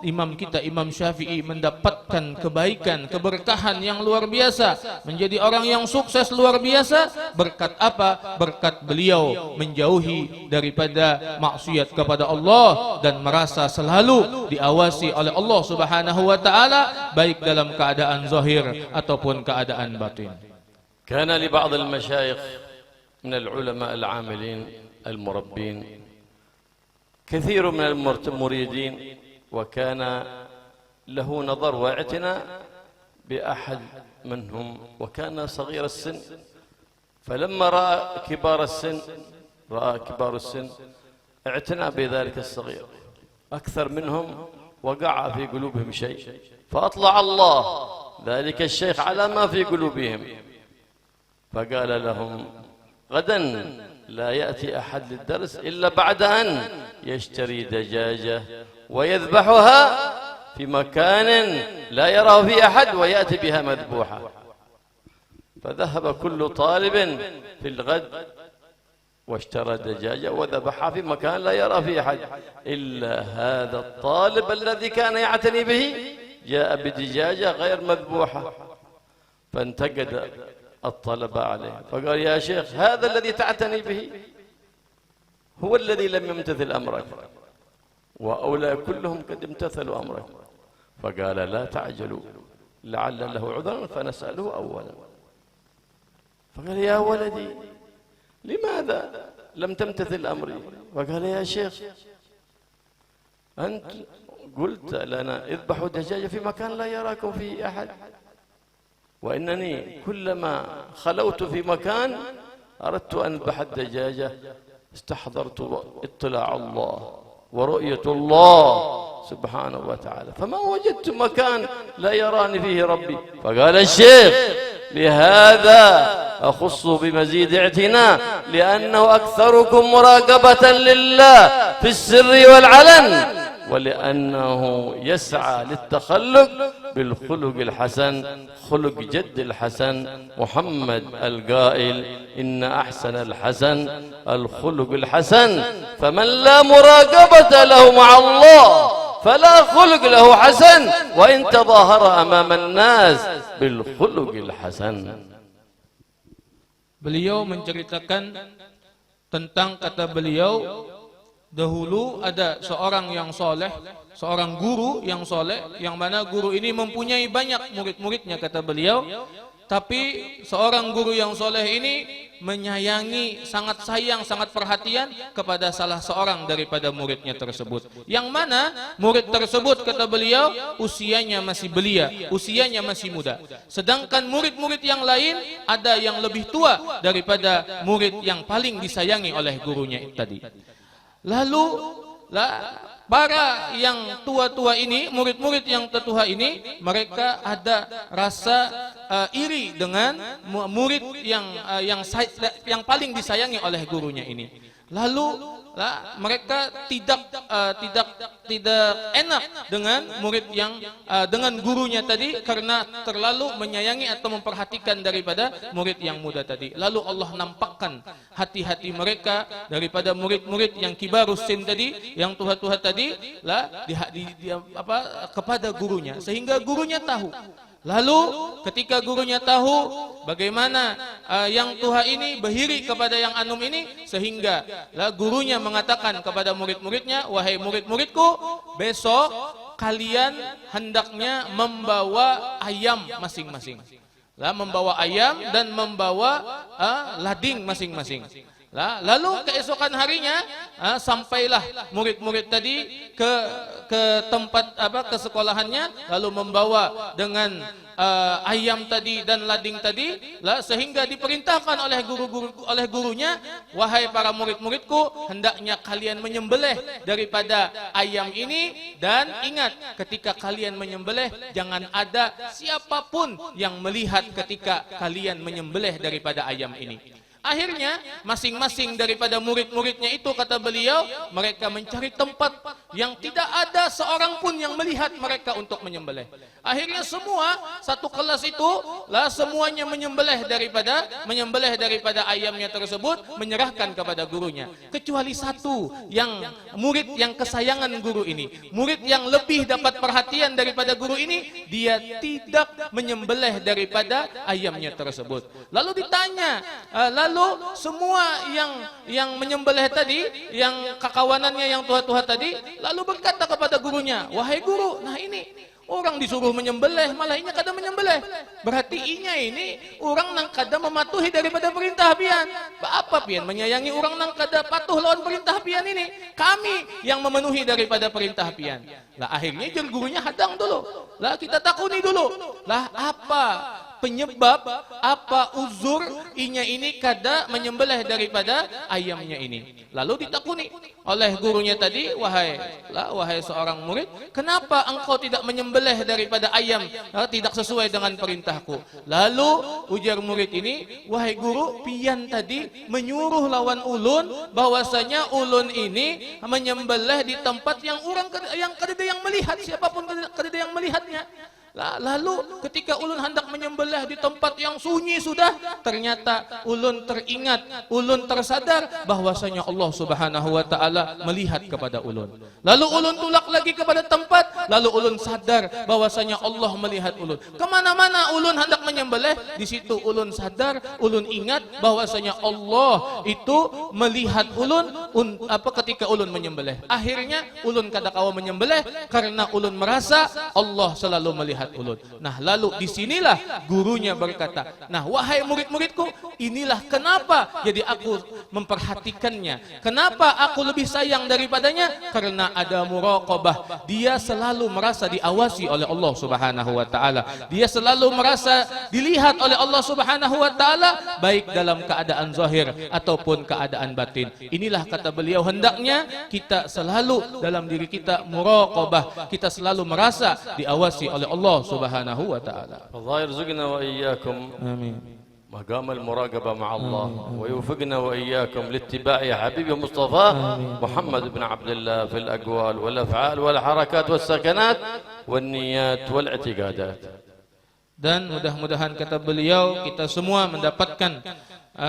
Imam kita Imam Syafi'i mendapatkan kebaikan, keberkahan yang luar biasa, menjadi orang yang sukses luar biasa. Berkat apa? Berkat beliau menjauhi daripada maksiat kepada Allah dan merasa selalu diawasi oleh Allah Subhanahu wa taala, baik dalam keadaan zahir ataupun keadaan batin. Kana li ba'd al-masyayikh min al-ulama al-'amilin al-murabbin kathir min al-muridin وكان له نظر واعتناء بأحد منهم وكان صغير السن، فلما رأى كبار السن اعتنى بذلك الصغير أكثر منهم، وقع في قلوبهم شيء، فأطلع الله ذلك الشيخ على ما في قلوبهم، فقال لهم: غدا لا يأتي أحد للدرس إلا بعد أن يشتري دجاجة ويذبحها في مكان لا يراه فيه أحد ويأتي بها مذبوحة. فذهب كل طالب في الغد واشترى دجاجة وذبحها في مكان لا يرى فيه أحد، إلا هذا الطالب الذي كان يعتني به جاء بدجاجة غير مذبوحة، فانتقد الطلبة عليه فقال: يا شيخ، هذا الذي تعتني به هو الذي لم يمتثل أمرك، وأولى كلهم قد امتثلوا أمرك. فقال: لا تعجلوا لعل له عذرا فنسأله أولا. فقال: يا ولدي، لماذا لم تمتثل أمري؟ فقال: يا شيخ، أنت قلت لنا اذبحوا دجاجة في مكان لا يراكم فيه أحد، وإنني كلما خلوت في مكان أردت أن أذبح الدجاجة استحضرت اطلاع الله ورؤية الله سبحانه وتعالى، فما وجدت مكان لا يراني فيه ربي. فقال الشيخ: لهذا أخص بمزيد اعتناء، لأنه أكثركم مراقبة لله في السر والعلن، ولأنه يسعى للتخلق بالخلق الحسن، خلق جد الحسن محمد القائل: إن أحسن الحسن الخلق الحسن، فمن لا مراقبة له مع الله فلا خلق له حسن، وإن تظاهر أمام الناس بالخلق الحسن. Beliau menceritakan tentang, kata beliau, dahulu ada seorang yang soleh, seorang guru yang soleh, yang mana guru ini mempunyai banyak murid-muridnya, kata beliau. Tapi seorang guru yang soleh ini menyayangi, sangat sayang, sangat perhatian kepada salah seorang daripada muridnya tersebut, yang mana murid tersebut, kata beliau, usianya masih belia, usianya masih muda. Sedangkan murid-murid yang lain ada yang lebih tua daripada murid yang paling disayangi oleh gurunya tadi. Lalu para yang tua-tua ini, murid-murid yang tertua ini, mereka ada rasa iri dengan murid yang paling disayangi oleh gurunya ini. Lalu mereka tidak enak dengan murid yang dengan gurunya tadi, karena terlalu menyayangi atau memperhatikan daripada murid yang muda tadi. Lalu Allah nampakkan hati-hati mereka daripada murid-murid yang kibarus sin tadi, yang tua-tua tadi, kepada gurunya, sehingga gurunya tahu. Lalu ketika gurunya tahu bagaimana yang tua ini berhiri kepada yang anum ini, sehingga gurunya mengatakan kepada murid-muridnya: wahai murid-muridku, besok kalian hendaknya membawa ayam masing-masing. Membawa ayam dan membawa lading masing-masing. Lalu keesokan harinya sampailah murid-murid tadi ke tempat ke sekolahannya, lalu membawa dengan ayam tadi dan lading tadi, sehingga diperintahkan oleh gurunya: wahai para murid-muridku, hendaknya kalian menyembelih daripada ayam ini, dan ingat, ketika kalian menyembelih jangan ada siapapun yang melihat ketika kalian menyembelih daripada ayam ini. Akhirnya masing-masing daripada murid-muridnya itu, kata beliau, mereka mencari tempat yang tidak ada seorang pun yang melihat mereka untuk menyembelih. Akhirnya semua satu kelas itu semuanya menyembelih daripada ayamnya tersebut, menyerahkan kepada gurunya, kecuali satu, yang murid yang kesayangan guru ini, murid yang lebih dapat perhatian daripada guru ini, dia tidak menyembelih daripada ayamnya tersebut. Lalu ditanya, lalu semua yang menyembelih tadi, yang kakawanannya yang tua-tua tadi, lalu berkata kepada gurunya: wahai guru, nah ini orang disuruh menyembelih, malah inya kada menyembelih. Berarti inya ini orang nang kada mematuhi daripada perintah pian. Apa pian menyayangi orang nang kada patuh lawan perintah pian ini? Kami yang memenuhi daripada perintah pian. Akhirnya jen gurunya hadang dulu. Kita takuni dulu. Apa penyebab, apa uzur inya ini kada menyembelih daripada ayamnya ini? Lalu ditakuni oleh gurunya tadi: wahai seorang murid, kenapa engkau tidak menyembelih daripada ayam, tidak sesuai dengan perintahku? Lalu ujar murid ini: wahai guru, pian tadi menyuruh lawan ulun bahwasanya ulun ini menyembelih di tempat yang orang kada yang melihat, siapapun kada yang melihatnya. Lalu ketika ulun hendak menyembelih di tempat yang sunyi sudah, ternyata ulun teringat, ulun tersadar bahwasanya Allah Subhanahu wa taala melihat kepada ulun. Lalu ulun tulak lagi kepada tempat, lalu ulun sadar bahwasanya Allah melihat ulun. Kemana-mana ulun hendak menyembelih, di situ ulun sadar, ulun ingat bahwasanya Allah itu melihat ulun ketika ulun menyembelih. Akhirnya ulun kada kawa menyembelih karena ulun merasa Allah selalu melihat ulun. Lalu disinilah gurunya berkata: wahai murid-muridku, inilah kenapa jadi aku memperhatikannya. Kenapa aku lebih sayang daripadanya? Karena ada muraqabah. Dia selalu merasa diawasi oleh Allah Subhanahu wa taala. Dia selalu merasa dilihat oleh Allah Subhanahu wa taala baik dalam keadaan zahir ataupun keadaan batin. Inilah kata beliau, hendaknya kita selalu dalam diri kita muraqabah. Kita selalu merasa diawasi oleh Allah Subhanahu wa taala. الله يرزقنا وإياكم مقام المراقبة مع الله ويوفقنا وإياكم لاتباع حبيبه مصطفى محمد بن عبد الله في الأقوال والأفعال والحركات والسكنات والنيات والاعتقادات. Dan mudah-mudahan kata beliau kita semua mendapatkan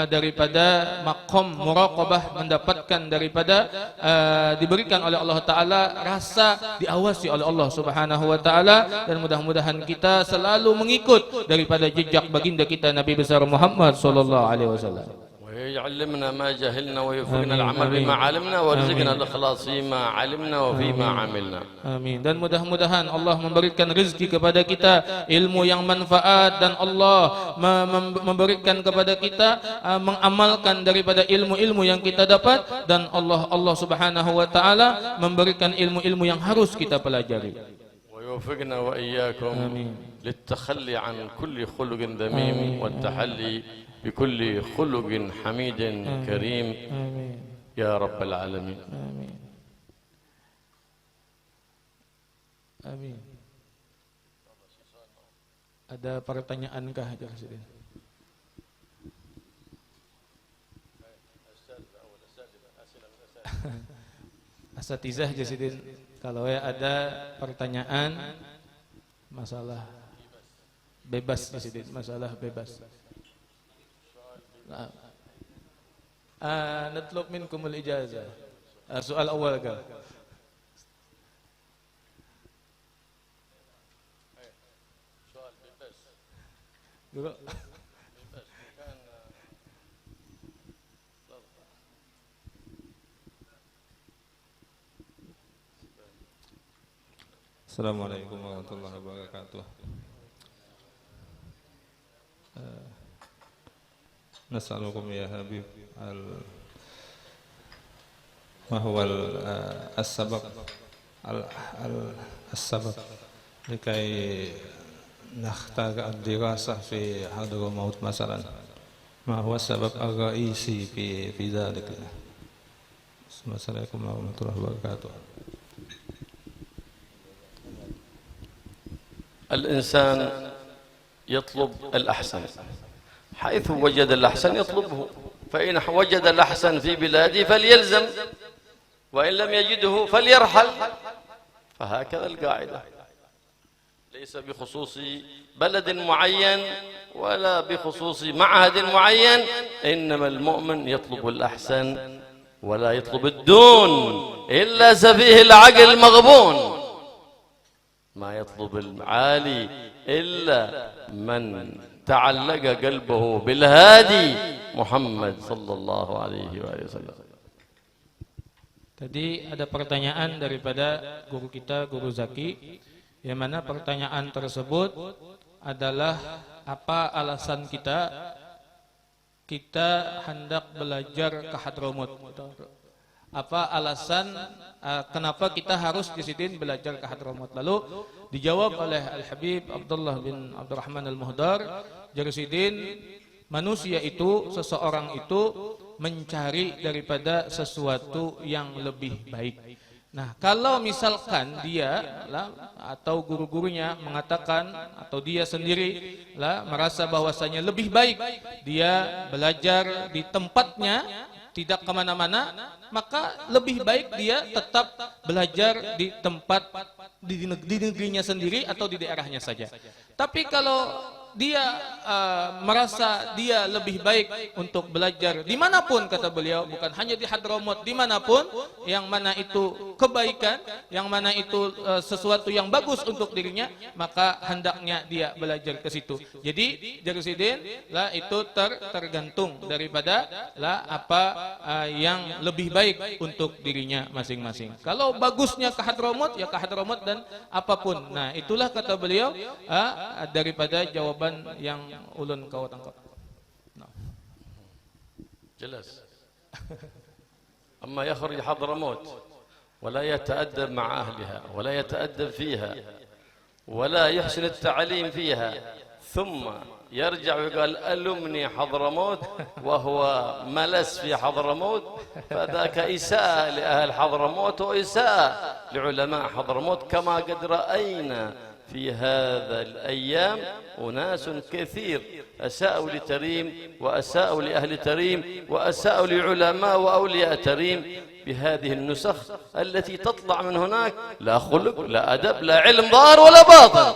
daripada maqam muraqabah, mendapatkan daripada diberikan oleh Allah Ta'ala rasa diawasi oleh Allah Subhanahu wa Ta'ala, dan mudah-mudahan kita selalu mengikut daripada jejak baginda kita Nabi besar Muhammad sallallahu alaihi wasallam. ويعلمنا ما جهلنا ويوفقنا العمل بما علمنا وارزقنا الإخلاص فيما علمنا وفيما عملنا. Amin. Dan mudah-mudahan Allah memberikan rezeki kepada kita ilmu yang manfaat, dan Allah memberikan kepada kita mengamalkan daripada ilmu-ilmu yang kita dapat, dan Allah Subhanahu wa taala memberikan ilmu-ilmu yang harus kita pelajari. ويوفقنا وإياكم للتخلي عن كل خلق ذميم والتحلي بكل خلق حميد كريم يا رب العالمين. Amin. Ada pertanyaankah Jasidin? Asatizah Jasidin, kalau ada pertanyaan masalah bebas Jasidin, masalah bebas. نطلب منكم الإجازة. السؤال الأول قال Assalamualaikum warahmatullahi wabarakatuh. نسألكم يا حبيب ما هو السبب لكي نختار الدراسة في حضرموت مثلا؟ ما هو السبب الرئيسي في ذلك؟ السلام عليكم ورحمة الله وبركاته. الإنسان يطلب الأحسن، حيث وجد الأحسن يطلبه، فإن وجد الأحسن في بلاده فليلزم، وإن لم يجده فليرحل. فهكذا القاعدة، ليس بخصوص بلد معين ولا بخصوص معهد معين، إنما المؤمن يطلب الأحسن ولا يطلب الدون، إلا سفيه العقل مغبون، ما يطلب العالي إلا من تعلق قلبه بالهادي محمد صلى الله عليه وسلم. Tadi ada pertanyaan daripada guru kita, Guru Zaki, yang mana pertanyaan tersebut adalah apa alasan kita hendak belajar ke Hadramut? Apa alasan kenapa kita harus disidin belajar ke Hadramut? Lalu dijawab oleh Al-Habib Abdullah bin Abdurrahman Al-Muhdar, Jarusidin, manusia itu, seseorang itu mencari daripada sesuatu yang lebih baik. Nah, kalau misalkan dia atau guru-gurunya mengatakan, atau dia sendiri merasa bahwasanya lebih baik dia belajar di tempatnya, tidak kemana-mana, maka lebih baik dia tetap belajar di tempat di negerinya sendiri atau di daerahnya saja. Tapi kalau dia merasa dia lebih baik untuk belajar dimanapun, kata beliau, bukan hanya di Hadramut, dimanapun yang mana itu kebaikan, yang mana itu sesuatu yang bagus untuk dirinya, maka hendaknya dia belajar ke situ. Jadi Jarusidin itu tergantung daripada apa yang lebih baik untuk dirinya masing-masing. Kalau bagusnya ke Hadramut, ya ke Hadramut dan apapun. Nah, itulah kata beliau daripada jawaban yang ulun kau tangkap. Nah. Jelas. أما يخرج حضرموت ولا يتأدب مع أهلها ولا يتأدب فيها ولا يحسن التعليم فيها ثم يرجع ويقال ألمني حضرموت وهو ملس في حضرموت، فذاك إساءة لأهل حضرموت وإساءة لعلماء حضرموت، كما قد رأينا في هذا الأيام أناس كثير أساءوا لتريم وأساءوا لأهل تريم وأساءوا لعلماء وأولياء تريم بهذه النسخ التي تطلع من هناك لا خلق لا أدب لا علم ظاهر ولا باطن.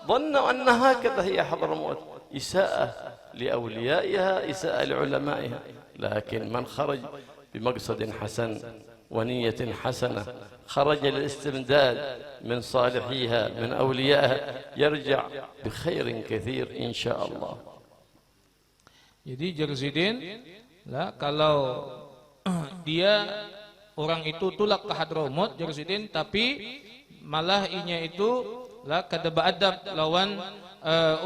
ظنوا أن هكذا هي حضرموت، إساءة لأوليائها إساءة لعلمائها. لكن من خرج بمقصد حسن ونية حسنة، خرج للاستمداد من صالحيها من أوليائها، يرجع بخير كثير إن شاء الله. Jadi Jerzidin lah, kalau dia orang itu tulak ke Hadramut Jerzidin, tapi malah inya itu lah kada beadab lawan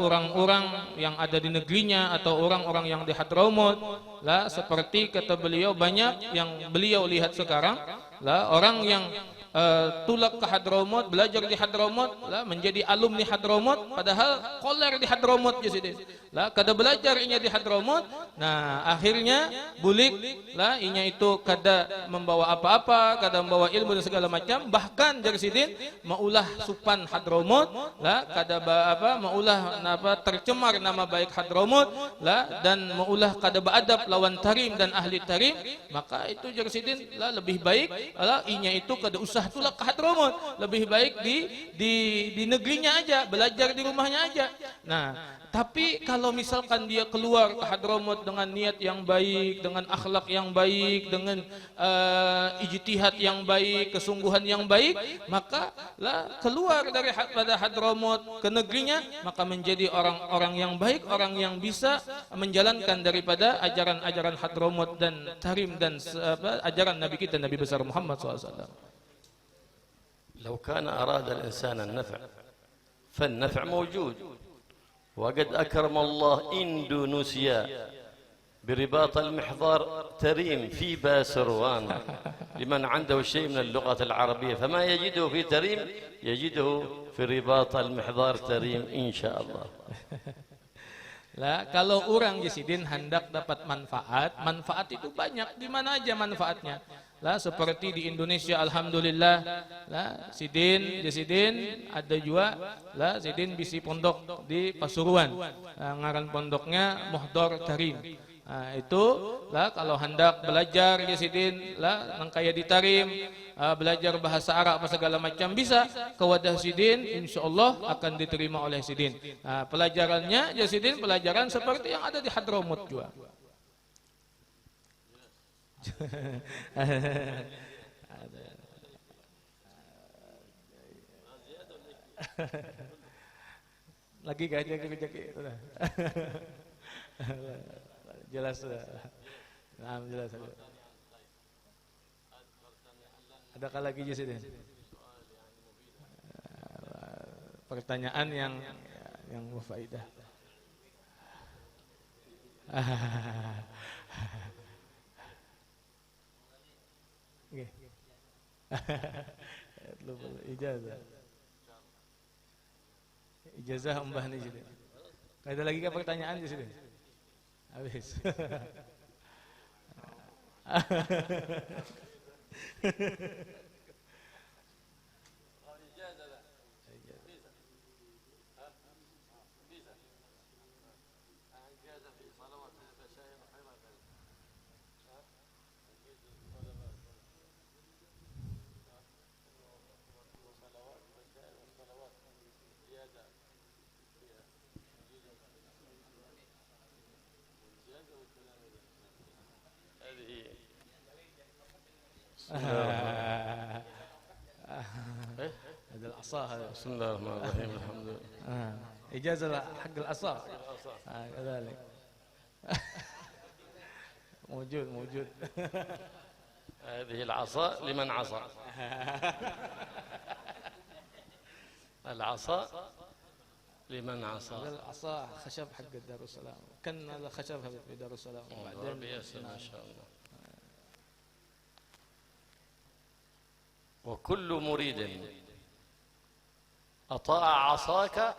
orang-orang yang ada di negerinya atau orang-orang yang di Hadramut lah, seperti kata beliau banyak yang beliau lihat sekarang lah, orang yang tulak ke Hadramut, belajar di Hadramut lah, menjadi alumni Hadramut, padahal koler di Hadramut jadi lah, kada belajar inya di Hadramut. Nah akhirnya bulik lah, inya itu kada membawa apa-apa, kada membawa ilmu dan segala macam, bahkan Jersidin maulah supan Hadramut lah, kada maulah tercemar nama baik Hadramut lah, dan maulah kada beadab lawan tarim dan ahli tarim. Maka itu Jersidin lah, lebih baik lah inya itu kada usah tulak ke Hadramut, lebih baik di negerinya aja, belajar di rumahnya aja. Nah tapi kalau misalkan dia keluar ke Hadramut dengan niat yang baik, dengan akhlak yang baik, dengan ijtihad yang baik, kesungguhan yang baik, maka lah keluar dari Hadramut ke negerinya, maka menjadi orang-orang yang baik, orang yang bisa menjalankan daripada ajaran-ajaran Hadramut dan tarim dan ajaran Nabi kita Nabi besar Muhammad SAW. لو كان أراد الإنسان النفع فالنفع موجود، وقد أكرم الله إندونيسيا برباط المحضار تريم في باسروان لمن عنده شيء من اللغة العربية، فما يجده في تريم يجده في رباط المحضار تريم إن شاء الله. Lah kalau orang Jesidin hendak dapat manfaat itu banyak, di mana aja manfaatnya. Lah seperti di Indonesia alhamdulillah lah Jesidin ada juga lah Sidin bisi pondok di Pasuruan. Ngaran pondoknya Muhdar Tarim. Nah, itu lah kalau hendak belajar Jesidin lah nangkaya di Tarim, belajar bahasa Arab apa segala macam, bisa ke wadah Sidin, insyaallah akan diterima oleh Sidin. Nah, pelajarannya Sidin pelajaran seperti yang ada di Hadramut juga. Lagi gajah jelas sudah. Nah, jelas. Adakah lagi di sini? Pertanyaan yang berfaedah. Oke. Ijazah. Ijazah mbah ni sini. Ada lagi ke pertanyaan di sini? Habis. هذا العصا هذا. بسم الله الرحمن الرحيم. الحمد لله. إجازة حق العصا. كذلك. موجود. هذه العصا لمن عصى. العصا لمن عصى. العصا خشب حق دار السلام. كان هذا خشب في دار السلام. بعدين ما شاء الله. وكل مريد أطاع عصاك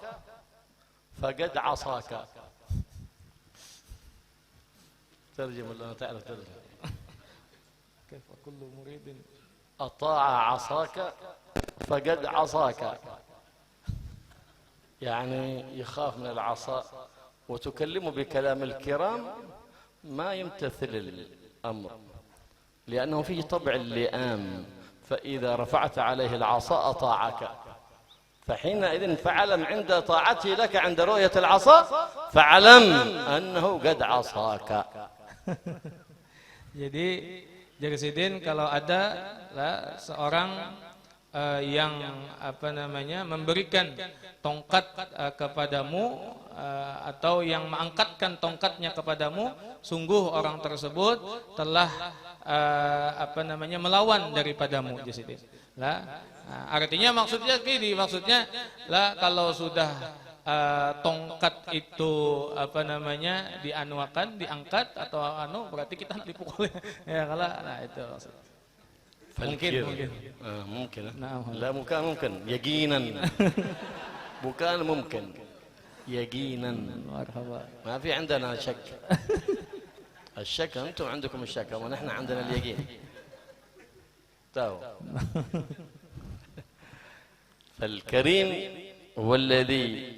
فقد عصاك. ترجم ولا تعرف ترجم؟ كيف كل مريد أطاع عصاك فقد عصاك، يعني يخاف من العصا وتكلمه بكلام الكرام ما يمتثل الأمر، لأنه فيه طبع اللئام، فإذا رفعت عليه العصا أطاعك، فحينئذ فاعلم عند طاعته لك عند رؤية العصا فاعلم أنه قد عصاك. Jadi Jaga Sidin, kalau ada seorang yang memberikan tongkat kepadamu atau yang mengangkatkan tongkatnya kepadamu, sungguh orang tersebut telah melawan daripadamu. Artinya maksudnya gini, kalau sudah tongkat itu diangkat atau berarti kita dipukul ya, kalau itu maksudnya. ممكن لا ممكن يقينا بكان ممكن يقينا. مرحبا. ما في عندنا شك. الشك انتم عندكم الشك ونحن عندنا اليقين. فالكريم هو الذي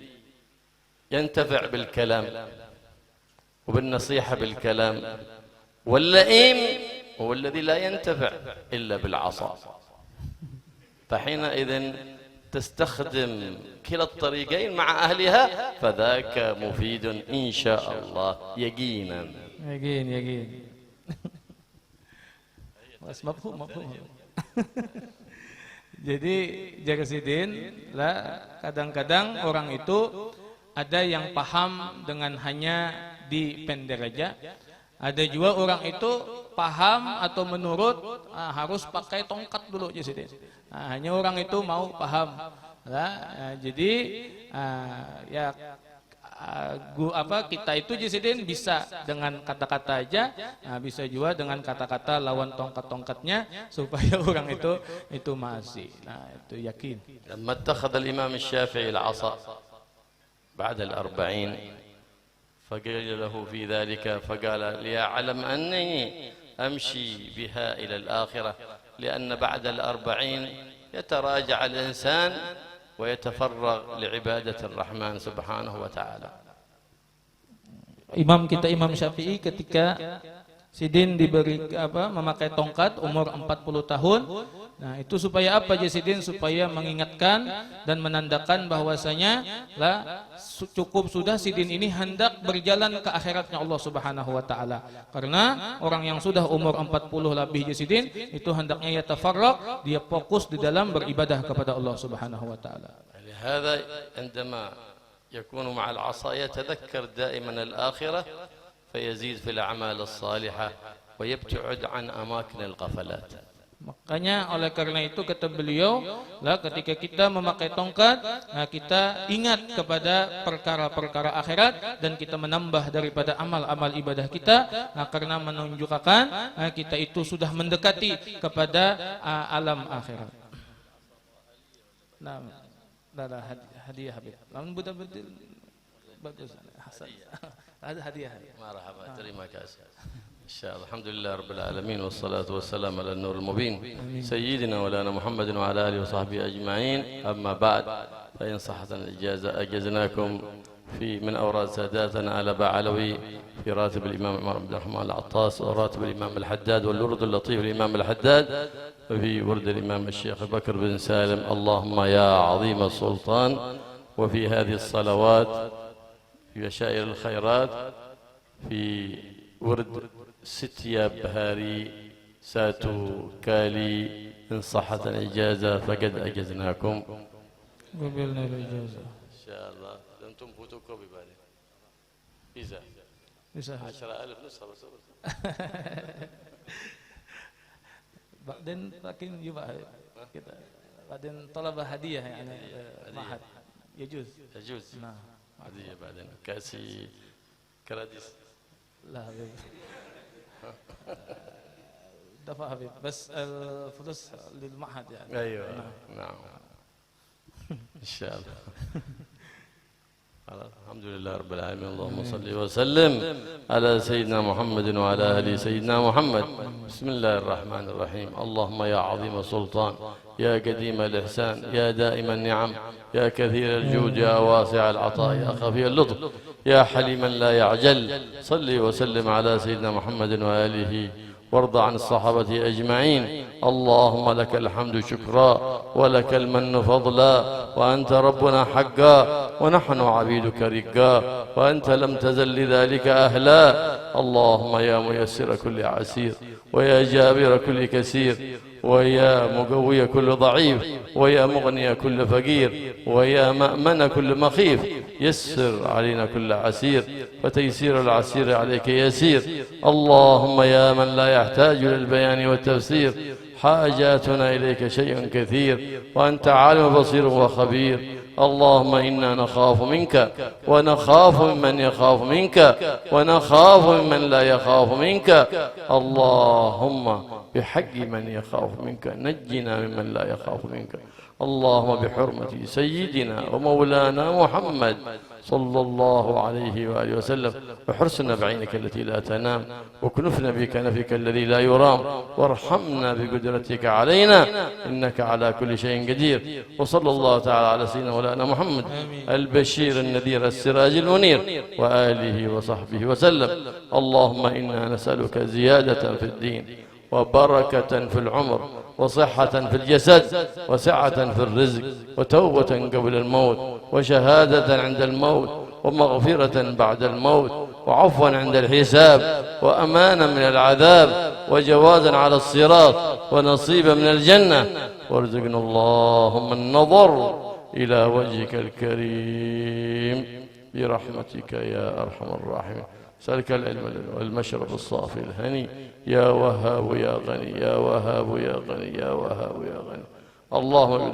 ينتفع بالكلام وبالنصيحة بالكلام، واللئيم هو الذي لا ينتفع إلا بالعصا. فحينئذ تستخدم كلا الطريقين مع أهلها، فذاك مفيد إن شاء الله يقينا. يقين بس مفهوم. Jadi Jaga Sidin, kadang-kadang orang itu ada yang paham dengan hanya dipender aja. Ada juga orang itu paham atau menurut harus pakai tongkat dulu Jaga Sidin. Hanya orang itu mau paham. Jadi kita itu Jaga Sidin bisa dengan kata-kata aja, bisa juga dengan kata-kata lawan tongkat-tongkatnya supaya orang itu masih. Itu yakin. لما اتخذ الإمام الشافعي العصا بعد 40 فقيل له في ذلك فقال ليعلم أنني أمشي بها إلى الآخرة، لأن بعد 40 يتراجع الإنسان ويتفرغ لعبادة الرحمن سبحانه وتعالى. Imam kita Imam Syafi'i ketika Sidin diberi memakai tongkat umur 40 tahun. Nah, itu supaya apa Sidin? Supaya mengingatkan dan menandakan bahwasanya cukup sudah Sidin ini hendak berjalan ke akhiratnya Allah Subhanahu wa taala. Karena orang yang sudah umur 40 lebih Sidin itu hendaknya yatafarraq, dia fokus di dalam beribadah kepada Allah Subhanahu wa taala. لهذا عندما يكون مع العصا يتذكر دائما الآخرة فيزيد في الأعمال الصالحة ويبتعد عن أماكن الغفلات. Makanya oleh karena itu kata beliau, ketika kita memakai tongkat, kita ingat kepada perkara-perkara akhirat dan kita menambah daripada amal-amal ibadah kita, karena menunjukkan kita itu sudah mendekati kepada alam akhirat. Nah, hadiah Habib. Namun betul-betul bagus. Hasan. Ada hadiah. Marhaba, terima kasih. إن شاء الله. الحمد لله رب العالمين والصلاة والسلام على النور المبين سيدنا مولانا محمد وعلى آله وصحبه أجمعين. أما بعد، فإن صحة الإجازة أجزناكم من أوراد ساداتنا على بعلوي في راتب الإمام عمر بن الرحمن العطاس، وراتب الإمام الحداد، والورد اللطيف الإمام الحداد، وفي ورد الإمام الشيخ بكر بن سالم. اللهم يا عظيم السلطان، وفي هذه الصلوات في بشائر الخيرات في ورد ستيا بهاري ساتو كالي إن صحت الإجازة فقد أجزناكم. قبلنا الإجازة إن شاء الله. أنتم فوتوكوبي بالي فيزا 10,000 نسخة بس. بعدين لكن يبقى كده بعدين طلب هدية يعني معهد يجوز. نعم هدية بعدين كاسي كراديس. لا دفع حبيب بس الفلوس للمعهد يعني. أيوة نعم إن شاء الله. الحمد لله رب العالمين. اللهم صل وسلم على سيدنا محمد وعلى آل سيدنا محمد. بسم الله الرحمن الرحيم. اللهم يا عظيم السلطان، يا قديم الإحسان، يا دائم النعم، يا كثير الجود، يا واسع العطاء، يا خفي اللطف، يا حليما لا يعجل، صل وسلم على سيدنا محمد وآله، وارض عن الصحابة أجمعين. اللهم لك الحمد شكرا، ولك المن فضلا، وأنت ربنا حقا، ونحن عبيدك رقا، وأنت لم تزل لذلك أهلا. اللهم يا ميسر كل عسير، ويا جابر كل كسير، ويا مقوي كل ضعيف، ويا مغني كل فقير، ويا مأمن كل مخيف، يسر علينا كل عسير، فتيسير العسير عليك يسير. اللهم يا من لا يحتاج للبيان والتفسير، حاجاتنا إليك شيء كثير، وأنت عالم بصير وخبير. اللهم إنا نخاف منك، ونخاف ممن يخاف منك، ونخاف ممن لا يخاف منك. اللهم بحق من يخاف منك نجنا ممن لا يخاف منك. اللهم بحرمة سيدنا ومولانا محمد صلى الله عليه وآله وسلم، وحرسنا بعينك التي لا تنام، وكنفنا بكنفك الذي لا يرام، وارحمنا بقدرتك علينا إنك على كل شيء قدير. وصلى الله تعالى على سيدنا مولانا محمد البشير النذير السراج المنير وآله وصحبه وسلم. اللهم إنا نسألك زيادة في الدين، وبركة في العمر، وصحة في الجسد، وسعة في الرزق، وتوبة قبل الموت، وشهادة عند الموت، ومغفرة بعد الموت، وعفوا عند الحساب، وأمانا من العذاب، وجوازا على الصراط، ونصيبا من الجنة. وارزقنا اللهم النظر إلى وجهك الكريم برحمتك يا أرحم الراحمين. سألك العلم والمشرب الصافي الهني، يا وهاب يا غني، يا وهاب يا غني، يا وهاب يا غني. اللهم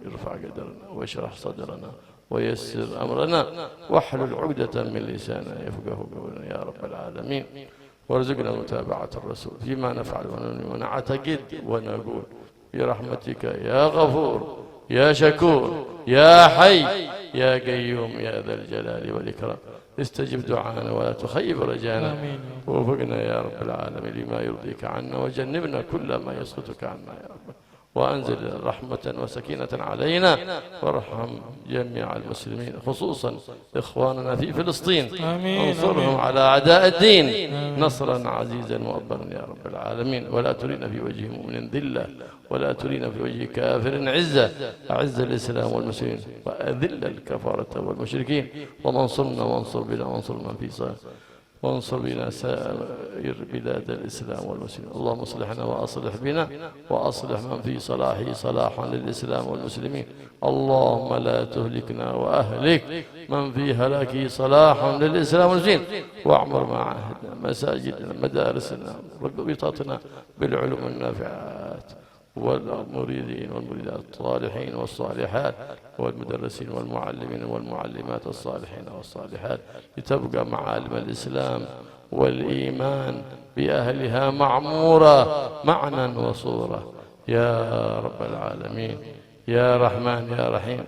ارفع قدرنا، واشرح صدرنا، ويسر أمرنا، واحلل عقدة من لساننا يفقه قولنا يا رب العالمين. وارزقنا متابعة الرسول فيما نفعل ونعتقد ونقول برحمتك يا غفور يا شكور يا حي يا قيوم يا ذا الجلال والإكرام. استجب دعانا ولا تخيب رجانا، ووفقنا يا رب العالمين لما يرضيك عنا، وجنبنا كل ما يسخطك عنا يا رب. وأنزل رحمة وسكينة علينا، وارحم جميع المسلمين، خصوصا إخواننا في فلسطين، انصرهم على أعداء الدين نصرا عزيزا مؤبرا يا رب العالمين. ولا ترينا في وجه مؤمن ذلة، ولا ترينا في وجه كافر عزة. أعز الإسلام والمسلمين، وأذل الكفرة والمشركين، وانصرنا وانصر بنا وانصر من في صالح، وانصر بنا سائر بلاد الإسلام والمسلمين. اللهم اصلحنا وأصلح بنا، وأصلح من في صلاحه صلاحا للإسلام والمسلمين. اللهم لا تهلكنا وأهلك من في هلاكه صلاحا للإسلام والمسلمين. واعمر معاهدنا، مساجدنا، مدارسنا، ربطاتنا بالعلوم النافعات، والمريدين والمريدات الصالحين والصالحات، والمدرسين والمعلمين والمعلمات الصالحين والصالحات، لتبقى معالم الإسلام والإيمان بأهلها معمورة معنى وصورة يا رب العالمين. يا رحمن يا رحيم،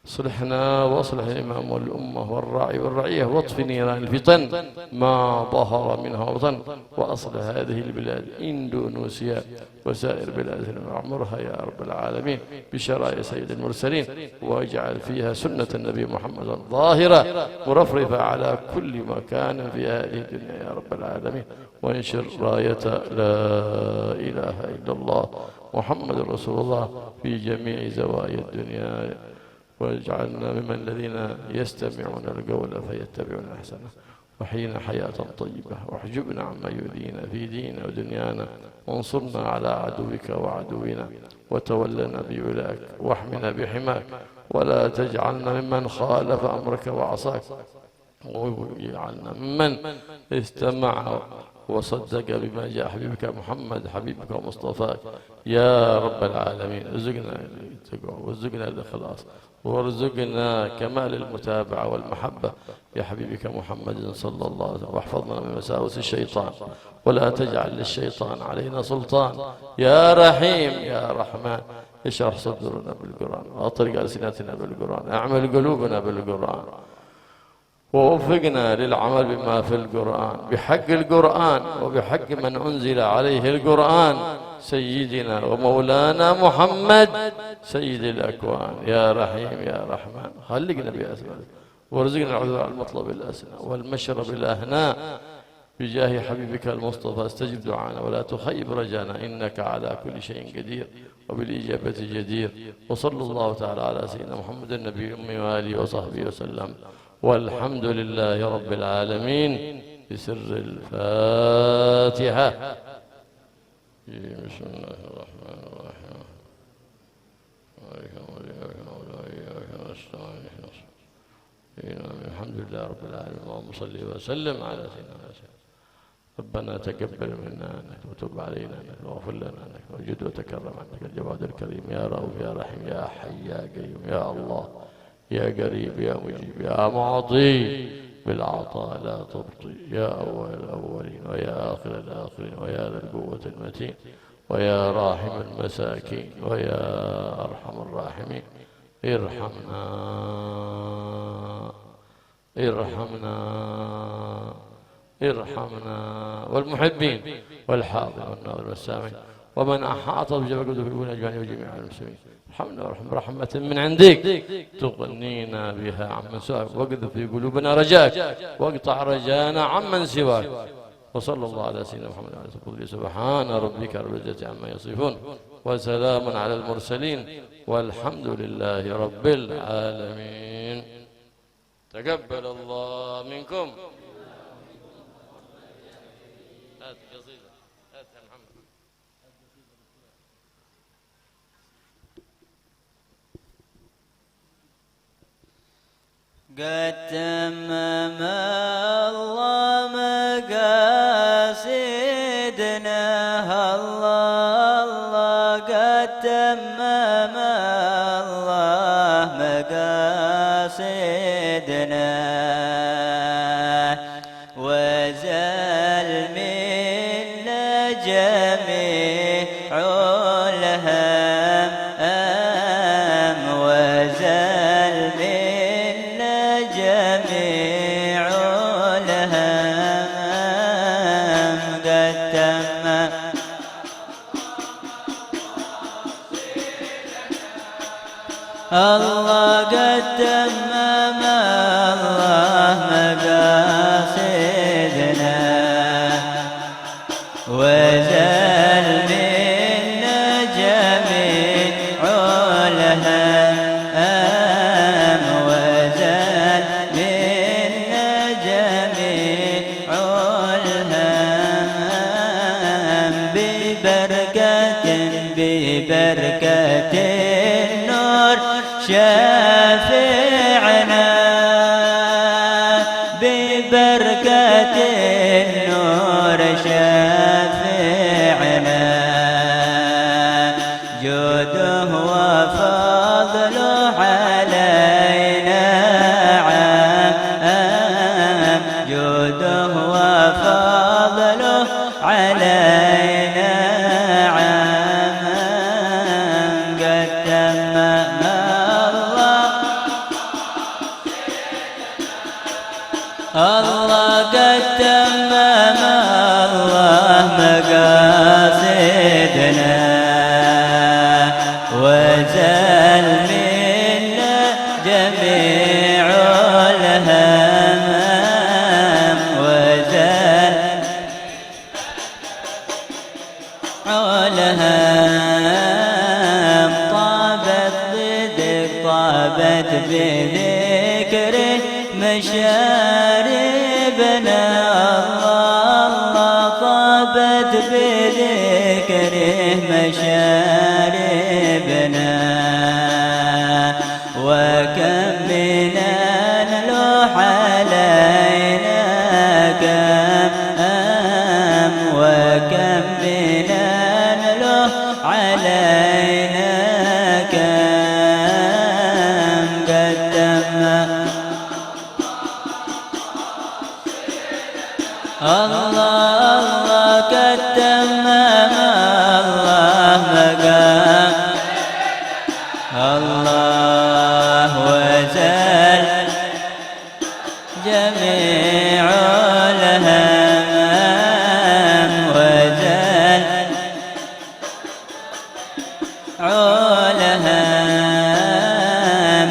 صلحنا واصلح الإمام والأمة والراعي والرعية، واطف نيران الفتن ما ظهر منها وطن، وأصلح هذه البلاد إندونيسيا وسائر بلاد واعمرها يا رب العالمين بشرائع سيد المرسلين، واجعل فيها سنة النبي محمد ظاهرة مرفرفة على كل مكان في هذه الدنيا يا رب العالمين. وانشر راية لا إله إلا الله محمد رسول الله في جميع زوايا الدنيا، واجعلنا ممن الذين يستمعون القول فيتبعون أحسنه، وحينا حياة طيبة، واحجبنا عما يؤذينا في ديننا ودنيانا، وانصرنا على عدوك وعدونا، وتولنا بولاك، واحمنا بحماك، ولا تجعلنا ممن خالف أمرك وعصاك، واجعلنا ممن استمع وصدق بما جاء حبيبك محمد حبيبك ومصطفاك يا رب العالمين. ارزقنا التقوى، وارزقنا الإخلاص، وارزقنا كمال المتابعة والمحبة بحبيبك محمد صلى الله عليه وسلم، واحفظنا من وساوس الشيطان، ولا تجعل للشيطان علينا سلطان. يا رحيم يا رحمن، اشرح صدورنا بالقرآن، واطرق ألسنتنا بالقرآن، اعمل قلوبنا بالقرآن، ووفقنا للعمل بما في القرآن بحق القرآن وبحق من أنزل عليه القرآن، سيدنا ومولانا محمد سيد الأكوان. يا رحيم يا رحمن، خلقنا بأسمائك، وارزقنا العذر على المطلب الأسنى والمشرب الأهناء بجاه حبيبك المصطفى. استجب دعانا ولا تخيب رجانا، إنك على كل شيء قدير وبالإجابة جدير. وصلى الله تعالى على سيدنا محمد النبي الأمي وآله وصحبه وسلم، والحمد لله رب العالمين. بسر الفاتحة. بسم الله الرحمن الرحيم. الحمد لله رب العالمين. اللهم صل وسلم على سيدنا محمد. ربنا تقبل منا انك وتب علينا انك واغفر لنا انك وجد وتكرم انك الجواد الكريم يا رؤوف يا رحيم يا حي يا قيوم يا الله يا قريب يا مجيب يا معطي بالعطاء لا تبطي، يا أول الأولين ويا آخر الآخرين ويا ذا القوة المتين ويا راحم المساكين ويا أرحم الراحمين. ارحمنا ارحمنا ارحمنا، والمحبين والحاضر والناظر والسامعين ومن أحاط بجبل قدر في أجمعين وجميع المسلمين. ارحمنا وارحم رحمة من عندك تغنينا بها عمن سواك، واقذف في قلوبنا رجاك واقطع رجانا عمن سواك. وصلى الله على سيدنا محمد وعلى اله وصحبه. سبحان ربك رب العزة عما يصفون وسلام على المرسلين والحمد لله رب العالمين. تقبل الله منكم. قد تمم الله مقاصدنا، الله الله قد تمم الله مقاصدنا، وزال منا جميع الهم، وزال منا جميع الهم. قد تمم الله قد تمم الله مقاصدنا، وزال منا جميع الهم، وزال منا جميع الهم. ببركة النور شافعنا، ببركة النور شافعنا، جوده وفضله علينا عام، جوده وفضله علينا عام. قد تمم الله قد تمم الله مقاصدنا، وزال منا جميع الهم، وزال الهم. طابت بذكره مشاربنا، الله طابت بذكره مشاربنا، وكم من نلوح علينا كم، وكم من نلوح علينا كم. الله قد تمم الله مقام الله وزال جميع الهمام وزال الهام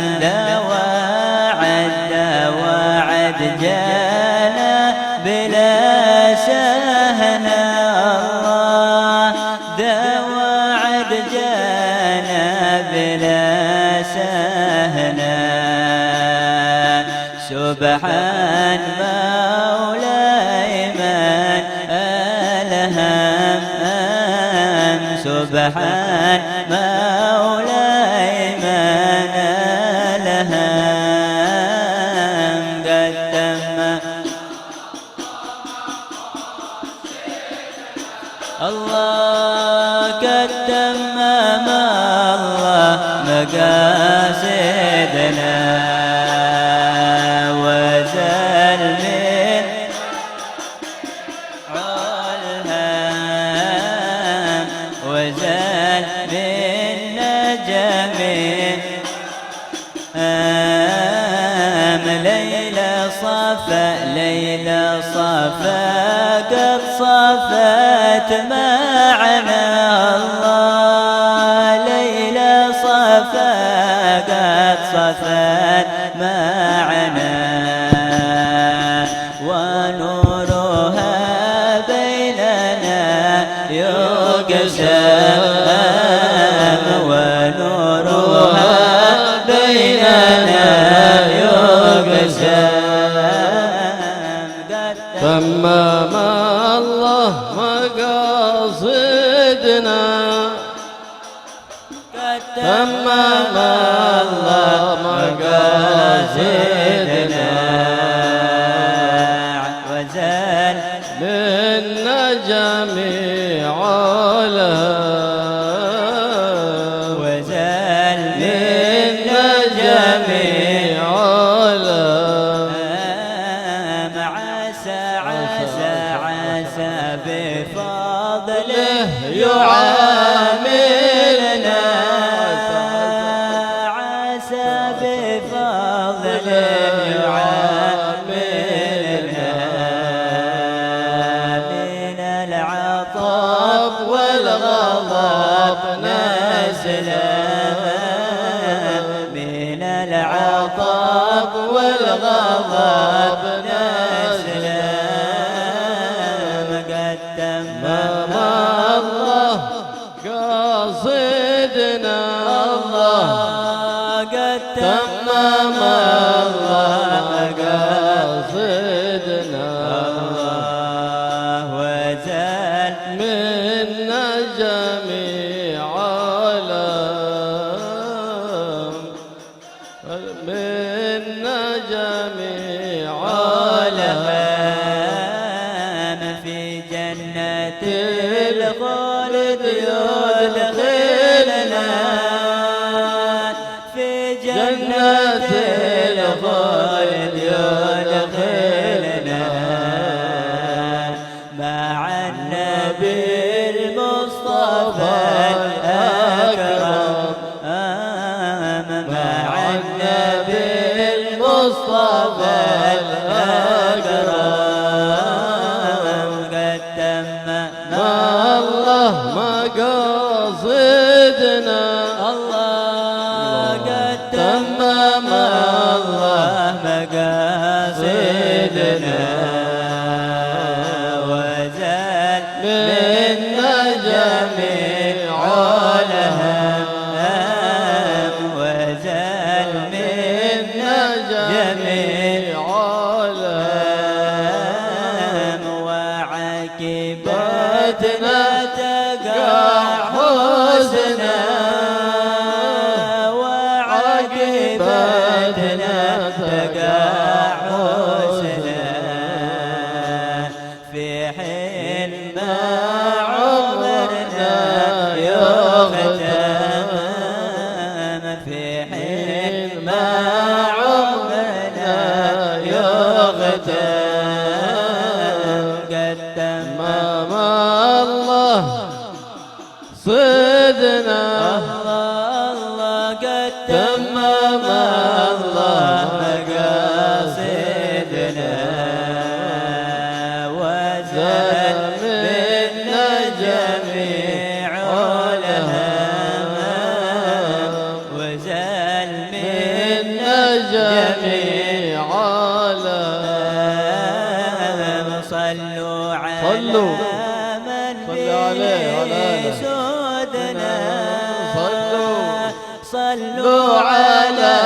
دواعد جانا بلا سهنا الله دواعد جانا بلا سهنا سبحان مولاي من الهم سبحان مولاي من الهم قد تم الله قد تمم الله مقاصدنا وزال من الهم وزال منا جميع ليلى صفا قد صفت معنا الله ليلى صفا قد صفت معنا ونورها بيننا يقسم ونورها بيننا يقسم تمم الله مقاصدنا تمم الله مقاصدنا وزال منا جميع الهم وزال منا جميع الهم عسى بفضله يعاملنا عسى بفضله يعاملنا من العطف والغضب نسلم من العطف والغضب نسلم قد تمم الله قاصدنا الله قد تمم الله قاصدنا الله وزال منا جميع الهم منا جميع الهم في جنة الخلد يدخلنا في جنة الخلد يدخلنا مع النبي المصطفى الأكرم مع النبي المصطفى الأكرم قد تمم الله مقاصدنا الله قد تمم الله مقاصدنا وزال منا جميع الهم وزال منا جميع الهم وعاقبتنا تقع حسنا وعاقبتنا تقع حسنا في حين ما عمرنا يختم في حين ما عمرنا يختم قد تم تمم الله صدنا الله قد تمم الله مقاصدنا وزال منا جميع الهمام وزال منا جميع الهمام صلوا على صلوا. من صلوا عليه وعلى آله. سودنا صلوا على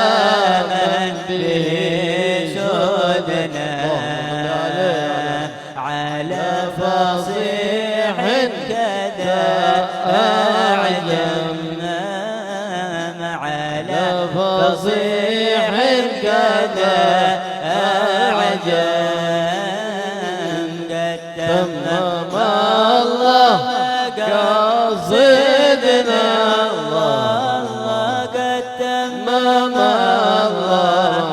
من به سودنا على فصيح كذا أعجم على فصيح كذا أعجم قد تمم الله قاصدنا الله قد تمم الله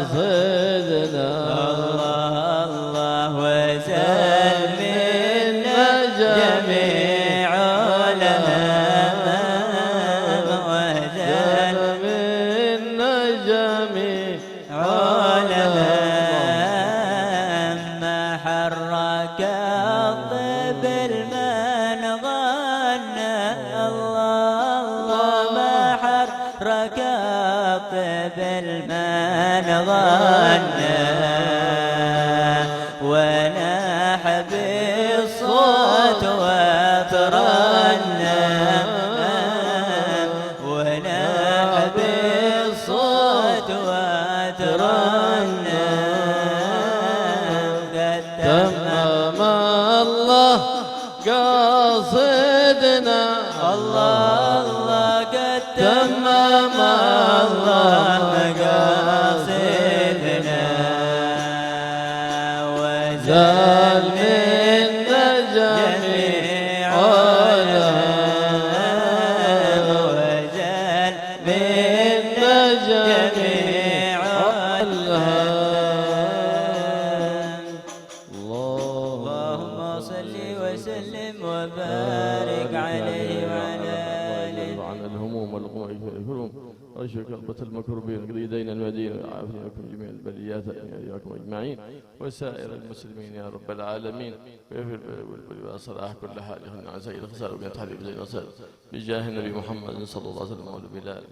قاصدنا الله وزال منا جميع الهمام وزال منا جميع الهمام ما حرك الطفل من غنى الله ما حرك الطفل من غنى وناح بالصوت وترنى وناح بالصوت وترنى قد تمم الله قاصدنا الله قد تمم الله مقاصدنا وزال منا جميع الهمام وزال منا جميع الهمام اللهم صل وسلم وبارك عليه وعلى آله عن الهموم والغموم واشفي كربة المكروبين اقضي دين المدين وعافية لكم جميع البليات اياكم اجمعين وسائر المسلمين يا رب العالمين وصلاح كل حال يغني عن سيد الخسار وبنت حبيب زين وسائر بجاه النبي محمد صلى الله عليه وسلم والبلال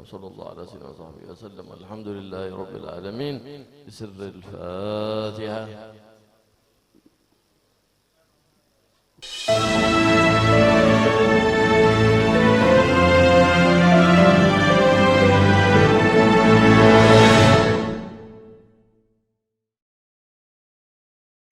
صلى الله على سيدنا وصحبه وسلم الحمد لله رب العالمين بسر الفاتحة